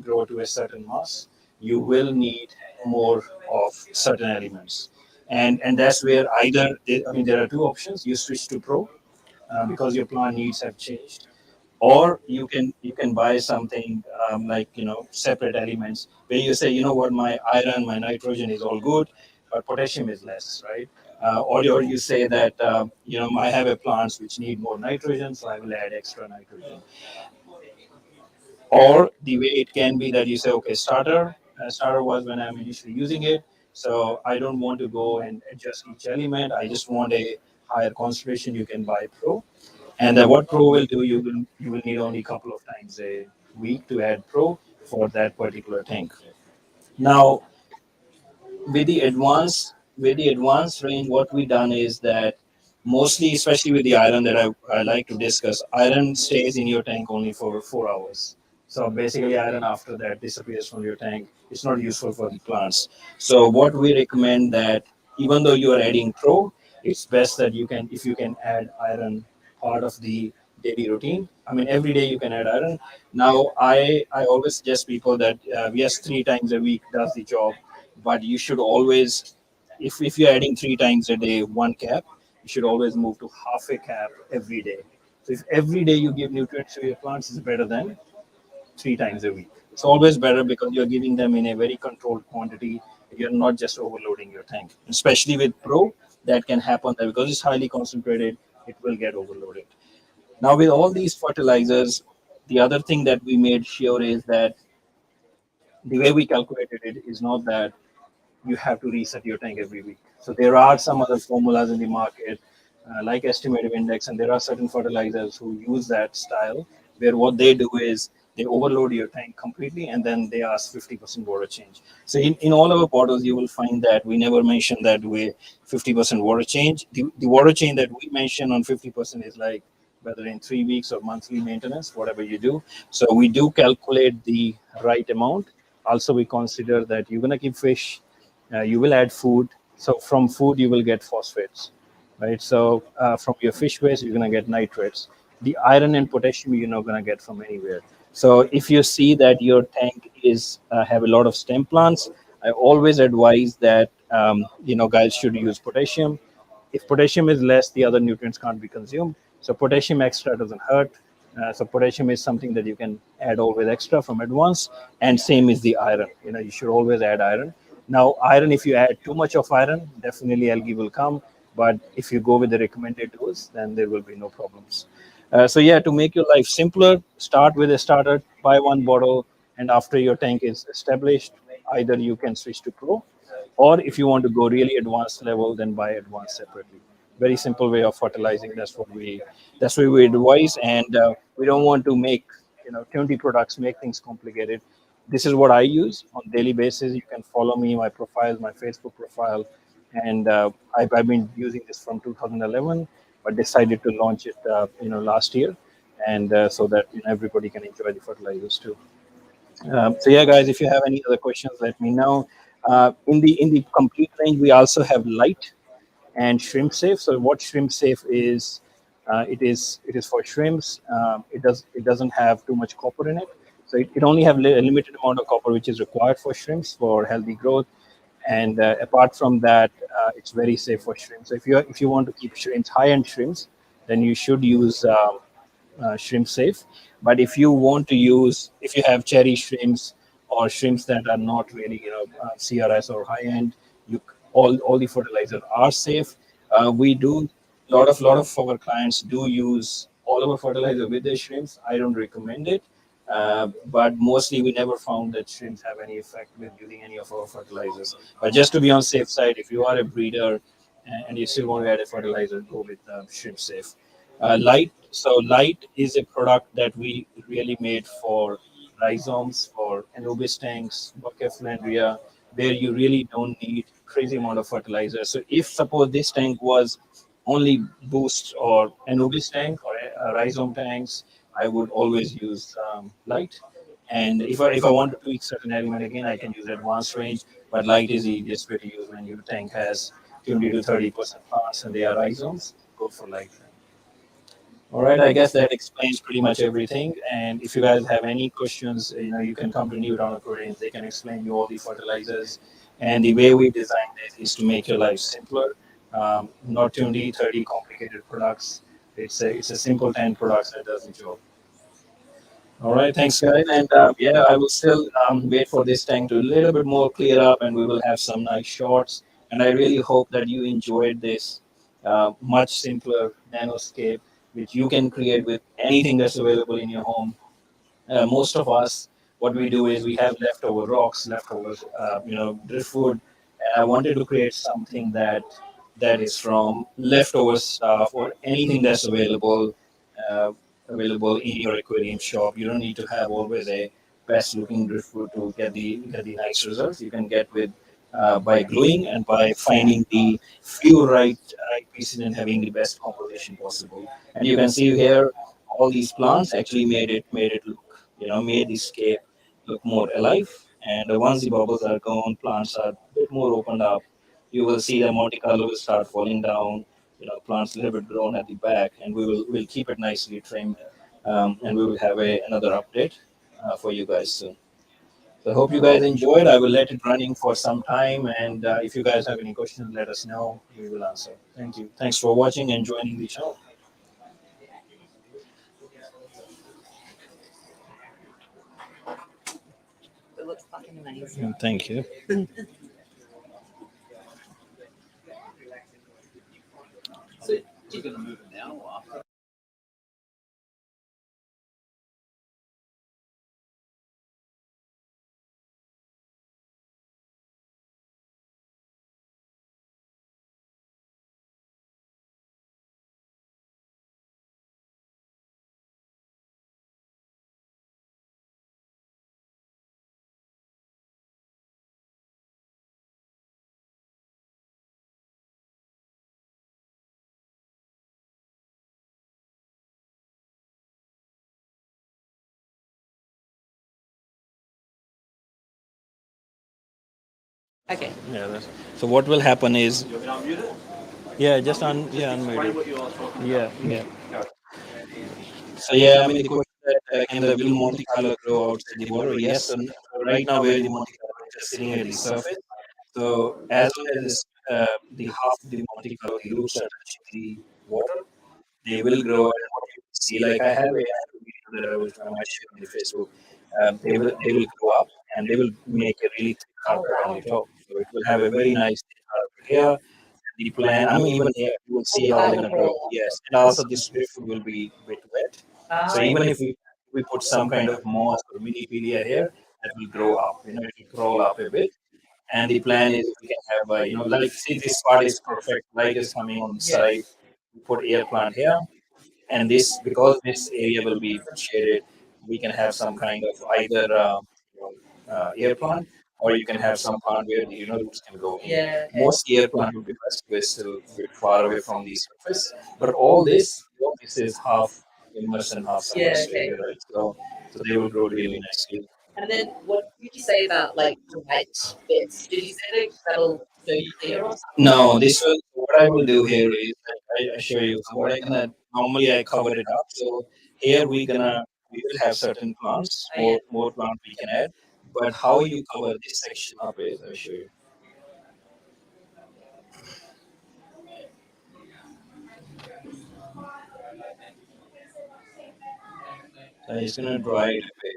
to a certain mass, you will need more of certain elements, and that's where I mean, there are two options. You switch to pro because your plant needs have changed, or you can buy something like separate elements, where you say, what, my iron, my nitrogen is all good, but potassium is less, right? Or you say that I have a plants which need more nitrogen, so I will add extra nitrogen. Or the way it can be that you say, okay, starter was when I'm initially using it. So I don't want to go and adjust each element. I just want a higher concentration. You can buy Pro. And what Pro will do, you will need only a couple of times a week to add Pro for that particular tank. Now, with the advanced range, what we done is that mostly, especially with the iron that I like to discuss, iron stays in your tank only for 4 hours. So basically, iron after that disappears from your tank. It's not useful for the plants. So what we recommend that even though you are adding Pro, it's best that if you can add iron part of the daily routine. I mean, every day you can add iron. Now, I always suggest people that yes, 3 times a week does the job, but you should always, if you're adding 3 times a day 1 cap, you should always move to half a cap every day. So if every day you give nutrients to your plants, is better than 3 times a week. It's always better because you're giving them in a very controlled quantity. You're not just overloading your tank, especially with Pro. That can happen that because it's highly concentrated, it will get overloaded. Now with all these fertilizers, the other thing that we made sure is that the way we calculated it is not that you have to reset your tank every week. So there are some other formulas in the market, like estimative index, and there are certain fertilizers who use that style, where what they do is they overload your tank completely, and then they ask 50% water change. So in all our bottles, you will find that we never mention that way 50% water change. The water change that we mention on 50% is like whether in 3 weeks or monthly maintenance, whatever you do. So we do calculate the right amount. Also, we consider that you're going to keep fish, you will add food. So from food, you will get phosphates, right? So from your fish waste, you're going to get nitrates. The iron and potassium, you're not going to get from anywhere. So if you see that your tank is have a lot of stem plants, I always advise that guys should use potassium. If potassium is less, the other nutrients can't be consumed. So potassium extra doesn't hurt. So potassium is something that you can add always extra from advance, and same is the iron. You should always add iron. Now, iron, if you add too much of iron, definitely algae will come. But if you go with the recommended dose, then there will be no problems. So yeah, to make your life simpler, start with a starter, buy 1 bottle, and after your tank is established, either you can switch to Pro, or if you want to go really advanced level, then buy advanced separately. Very simple way of fertilizing. That's what we advise, and we don't want to make 20 products, make things complicated. This is what I use on daily basis. You can follow me, my profile, my Facebook profile, and I've been using this from 2011, but decided to launch it last year, and so that everybody can enjoy the fertilizers too. So yeah, guys, if you have any other questions, let me know. In the complete range, we also have light and shrimp safe. So what shrimp safe is, it is for shrimps. It doesn't have too much copper in it, so it only have a limited amount of copper which is required for shrimps for healthy growth. And apart from that, it's very safe for shrimps. So if you want to keep shrimps, high-end shrimps, then you should use shrimp safe. But if you have cherry shrimps or shrimps that are not really CRS or high end, you all the fertilizers are safe. We do lot of our clients do use all of our fertilizer with their shrimps. I don't recommend it, but mostly we never found that shrimps have any effect with using any of our fertilizers. But just to be on safe side, if you are a breeder and you still want to add a fertilizer, go with shrimp safe. Light is a product that we really made for rhizomes, for Anubis tanks, Buckeflandria, where you really don't need crazy amount of fertilizer. So if suppose this tank was only boost or Anubis tank or rhizome tanks, I would always use light. And if I want to tweak certain element again, I can use advanced range. But light is the easiest way to use when your tank has 20 to 30% plants and they are rhizomes. Go for light. All right, I guess that explains pretty much everything. And if you guys have any questions, you can come to Newtown Aquarium. They can explain you all the fertilizers. And the way we designed it is to make your life simpler, not 20, 30 complicated products. It's a simple 10 products that does the job. All right, thanks, guys. And yeah, I will still wait for this tank to a little bit more clear up, and we will have some nice shots. And I really hope that you enjoyed this much simpler nanoscape, which you can create with anything that's available in your home. Most of us, what we do is we have leftover rocks, leftover, driftwood, and I wanted to create something that is from leftover stuff or anything that's uh, available in your aquarium shop. You don't need to have always a best looking driftwood to get the nice results. You can get with by gluing and by finding the few right pieces and having the best composition possible. And you can see here all these plants actually made it look, made the scape look more alive. And once the bubbles are gone, plants are a bit more opened up. You will see the multicolor will start falling down. Plants a little bit grown at the back, and we'll keep it nicely trimmed, and we will have another update for you guys soon. So I hope you guys enjoyed. I will let it running for some time, and if you guys have any questions, let us know. We will answer. Thank you. Thanks for watching and joining the show. It looks fucking amazing. And thank you. So you're gonna move it now or after? Okay. Yeah. So what will happen is, You're gonna unmute it? unmute it. What you are talking Yeah, about. yeah. So yeah, I mean the question that can the will multicolor grow outside the water? Yes. So right now where the multicolor is just sitting at the surface. So as long as the half of the multicolor, the roots are touching the water, they will grow. And what you will see, like I have a video that I might share on the Facebook. They will grow up and they will make a really thick carpet on the top. So it will have a very nice thick carpet here. The plant, I mean, even here, you will see how they're gonna grow. Yes, and also this driftwood will be a bit wet. So even if we put some kind of moss or mini pedia here, that will grow up. It will crawl up a bit. And the plan is we can have like see this part is perfect. Light is coming on the side. We put air plant here, and this because this area will be shaded, we can have some kind of either air plant, or you can have some plant where the roots can go in. Yeah. Most air plant would be best because still a bit far away from the surface. But all this is half immersed and half Yeah, submerged okay. area, right? So they will grow really nicely. And then what did you say about like the white bits? Did you say that that'll show you clear or something? No, this will what I will do here is I show you. So what I gonna normally I cover it up. So here we will have certain plants, Oh, yeah. more plants we can add. But how you cover this section up is I show you. So it's gonna dry it a bit.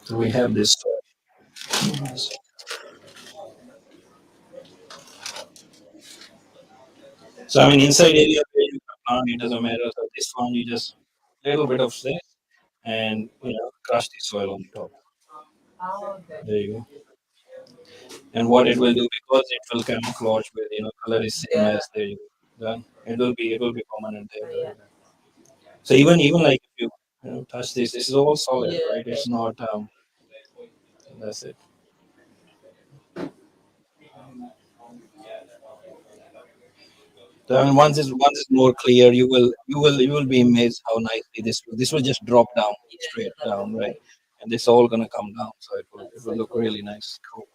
So we have this. So I mean inside area where you can plant it doesn't matter. So this one you just little bit of this and crush the soil on the top. Oh, okay. There you go. And what it will do because it will camouflage with color is same Yeah. as there you go. Done. It will be permanent Oh, there. yeah. So even like if you, touch this is all solid, Yeah, right? It's not that's it. So I mean once it's more clear, you will be amazed how nicely this will just drop down straight down, right? And this all gonna come down, so it will look really nice. Cool.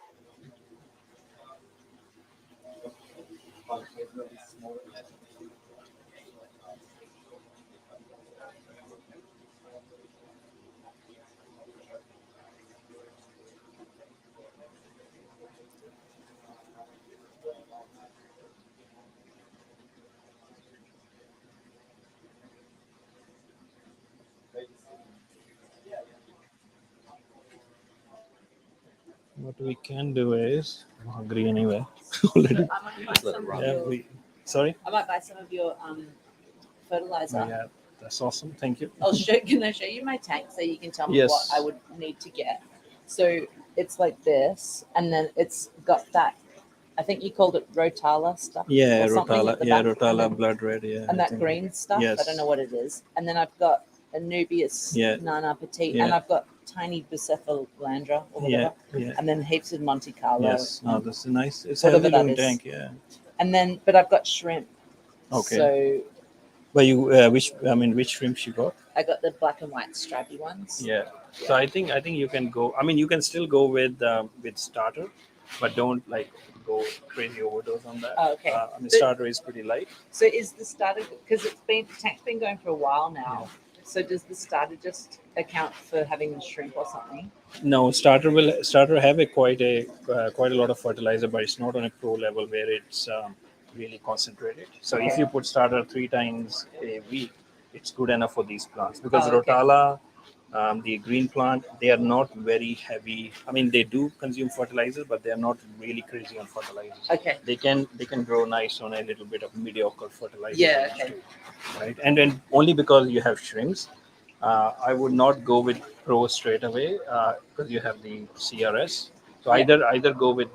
What what we can do is agree anyway. Already. I might buy some of Yeah, your, sorry. I might buy some of your fertilizer. Yeah, that's awesome. Thank you. Can I show you my tank so you can tell me Yes. what I would need to get? So it's like this, and then it's got that. I think you called it Rotala stuff. Yeah, or something Rotala. at the Yeah, back, Rotala and then- blood red. Yeah. and I that think. green stuff. I Yes. don't know what it is. And then I've got Anubias Yeah. Nana Petite, Yeah. and I've got tiny Bucephalandra or whatever, Yeah. Yeah. and then heaps of Monte Carlo. Yes. No, this is nice. It's a Whatever healthy that looking is. tank. Yeah. And then, but I've got shrimp. Okay. So But you, which shrimps you got? I got the black and white stripy ones. Yeah. So I think you can go. I mean, you can still go with starter, but don't like go crazy overdose on that. Oh, okay. I mean, starter is pretty light. So is the starter, because the tank's been going for a while now. So does the starter just account for having the shrimp or something? No, starter have quite a lot of fertilizer, but it's not on a pro level where it's really concentrated. So if Okay. you put starter 3 times a week, it's good enough for these plants because Oh, okay. Rotala, the green plant, they are not very heavy. I mean, they do consume fertilizer, but they are not really crazy on fertilizers. Okay. They can grow nice on a little bit of mediocre fertilizer. Yeah, okay. Too, right? And then only because you have shrimps, I would not go with Pro straight away because you have the CRS. So Yeah. either go with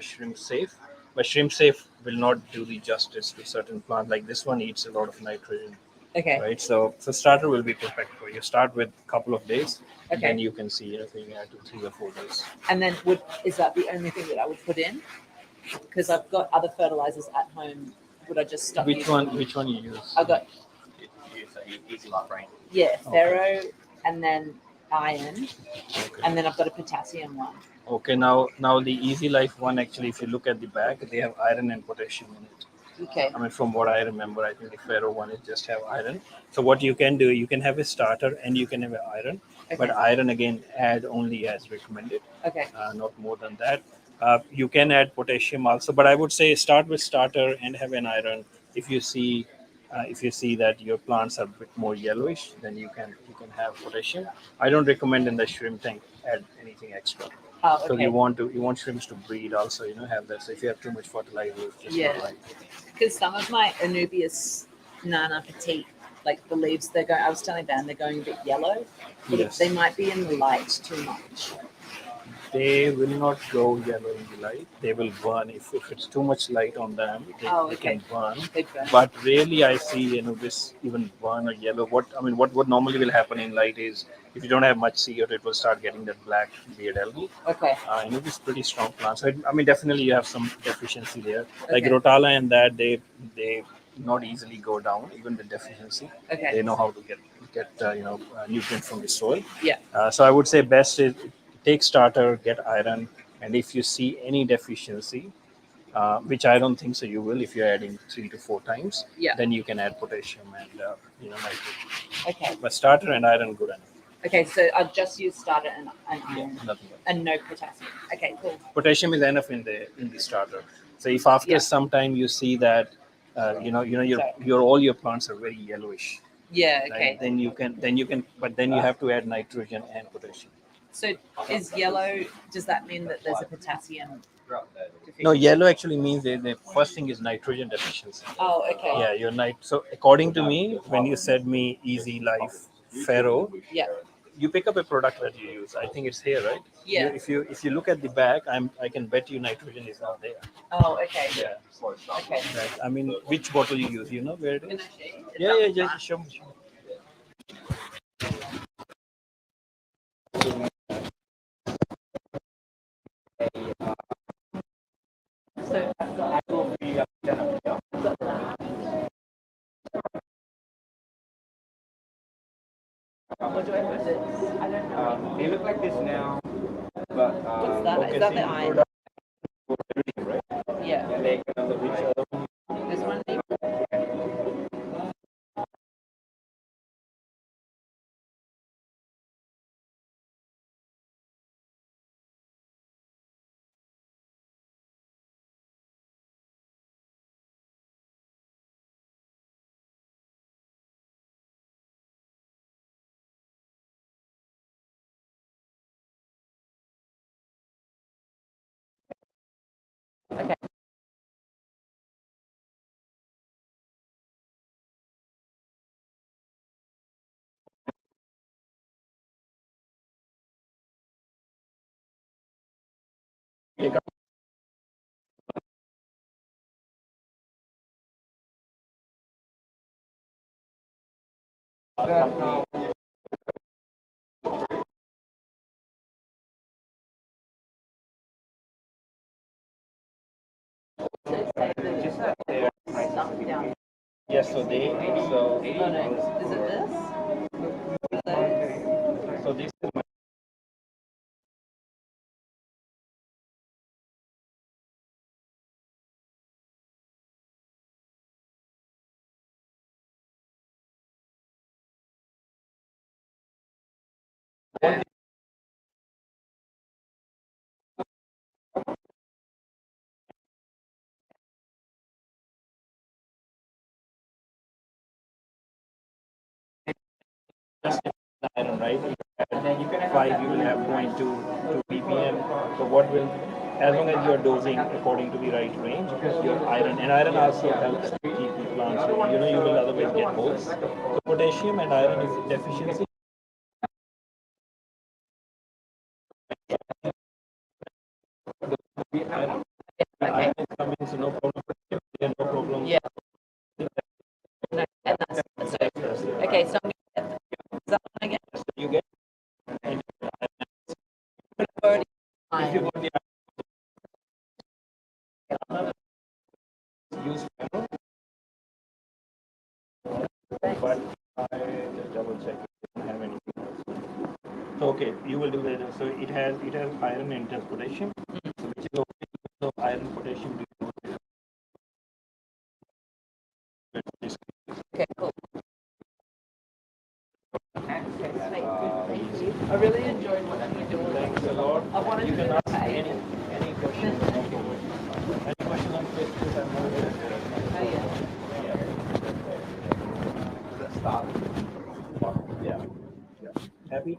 Shrimp Safe, but Shrimp Safe will not do the justice to certain plants. Like this one eats a lot of nitrogen, Okay. right? So starter will be perfect for you. Start with a couple of days, Okay. then you can see if you add to 3 or 4 days. And then is that the only thing that I would put in? Because I've got other fertilizers at home. Would I just stop Which using one? them? Which one you use? I got Easy lot, right? ferro, and then iron, Okay. and then I've got a potassium one. Okay. Now the Easy Life one, actually, if you look at the back, they have iron and potassium in it. Okay. I mean, from what I remember, I think the Ferro one is just have iron. So what you can do, you can have a starter and you can have an iron, but Okay. iron again add only as recommended, Okay. not more than that. You can add potassium also, but I would say start with starter and have an iron. If you see that your plants are a bit more yellowish, then you can have potassium. I don't recommend in the shrimp tank add anything extra. Oh, So okay. you want shrimps to breed also, have that. So if you have too much fertilizer, it's just Yeah. not right. Because some of my Anubias Nana Petite, like the leaves, I was telling Dan, they're going a bit yellow. But Yes. they might be in the light too much. They will not go yellow in the light. They will burn if it's too much light on them. They can burn. They burn. But rarely I see this even burn or yellow. What normally will happen in light is if you don't have much CO2, it will start getting that black beard algae. Okay. This pretty strong plant. So definitely you have some deficiency there. Like Okay. Rotala and that they not easily go down even with deficiency. Okay. They know how to get nutrient from the soil. Yeah. So I would say best is take starter, get iron, and if you see any deficiency, which I don't think so, you will if you're adding 3 to 4 times. Yeah. Then you can add potassium and nitrogen. Okay. But starter and iron good enough. Okay, so I'll just use starter and Yeah, iron nothing else. and no potassium. Okay, cool. Potassium is enough in the starter. So if after some time you see that your all your plants are very yellowish, Yeah, okay. right? Then you can, but then you have to add nitrogen and potassium. So is yellow, does that mean that there's a potassium deficiency? No, yellow actually means the first thing is nitrogen deficiency. Oh, okay. Yeah, so according to me, when you said me Easy Life Ferro, Yeah. you pick up a product that you use. I think it's here, right? Yeah. If you look at the back, I can bet you nitrogen is not there. Oh, okay. Yeah. Okay. Right. I mean, which bottle you use? You know where it Can is? I show you? Yeah, just show me. So I've got what do I put it? I don't know. They look like this now, but What's that? okay, Is that see, the iron? Yeah. and they kind of each other. This one? Okay. Yes, so they so Oh, no. Is it this? so this is my just iron, right? And then you can have 5, you will have 0.2 ppm. So what will, as long as you are dosing according to the right range, your iron, and iron also helps to keep the plants, you will otherwise get holes. So potassium and iron is deficiency. Iron, iron is coming, so no problem. No problem. Yeah. No, and that's okay. So I'm gonna get that one again. You get Already if you got the use panel, but I just double check it doesn't have anything else. So okay, you will do that. So it has iron and it has potassium, so which is okay. So iron potassium. Okay, cool. Thank you. I really enjoyed watching you do all Thanks this. a lot. I wanted You to can do ask okay. any questions. Any questions on questions? I'm always Oh, yeah. Start. yeah. Happy?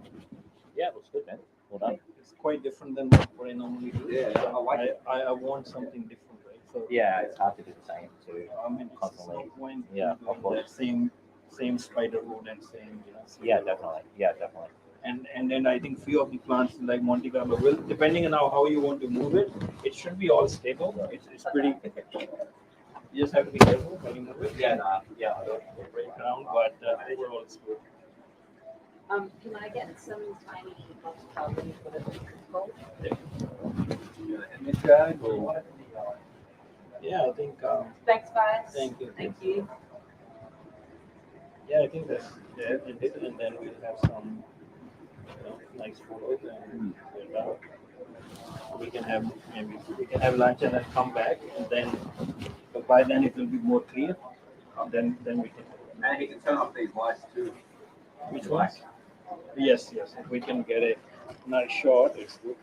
Yeah, it looks good, man. Well done. It's quite different than what I normally do. Yeah, I like it. I want something different, right? So Yeah, it's hard to do the same too. I mean, it's Constantly. no point Yeah, in doing of course. that same spider wood and same, Yeah, definitely. Yeah, definitely. and then I think few of the plants like Monte Carlo will, depending on how you want to move it, it should be all stable. It's pretty. You just have to be careful when you move it. Yeah, nah, yeah. I don't break around, but overall it's good. Can I get some tiny multicolours, whatever it's called? And this guy, or Yeah, I think. Thanks, guys. Thank you. Thank you. Yeah, I think that's it, and then we'll have some nice photos and we're done. We can have lunch and then come back, and then but by then it will be more clear. Then we can. and he can turn off these lights too. Which ones? Yes. If we can get a nice shot, it's good.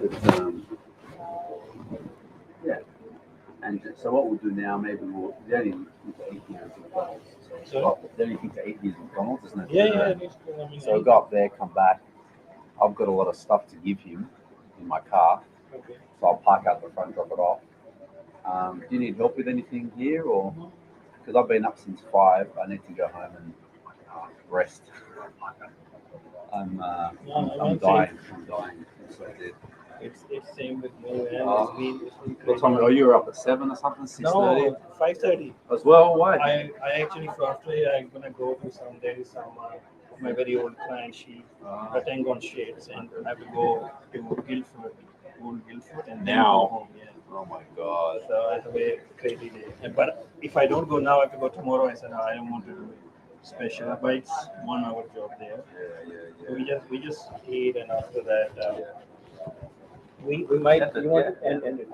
But, yeah. And so what we'll do now, maybe the only thing to eat here is McDonald's. Sorry? The only thing to eat here is McDonald's, isn't it? Yeah. It is good. I mean, So go up there, come back. I've got a lot of stuff to give him in my car, okay. so I'll park out the front, drop it off. Do you need help with anything here, or because I've been up since 5, I need to go home and rest. I'm dying. I'm dying. So It's same with me. Man. It's been what time? Oh, you were up at 7 or something? 6:30? No, 5:30. As well. Why? I actually firstly I'm gonna go to there is some my very old client. She cutting on shades, and I have to go to Guildford, old Guildford, and then Now? go home. Yeah. Oh my God. So I have a crazy day. But if I don't go now, I have to go tomorrow. I said no, I don't want to do it special. But it's 1 hour job there. Yeah. So we just eat, and after that we might you want to end it.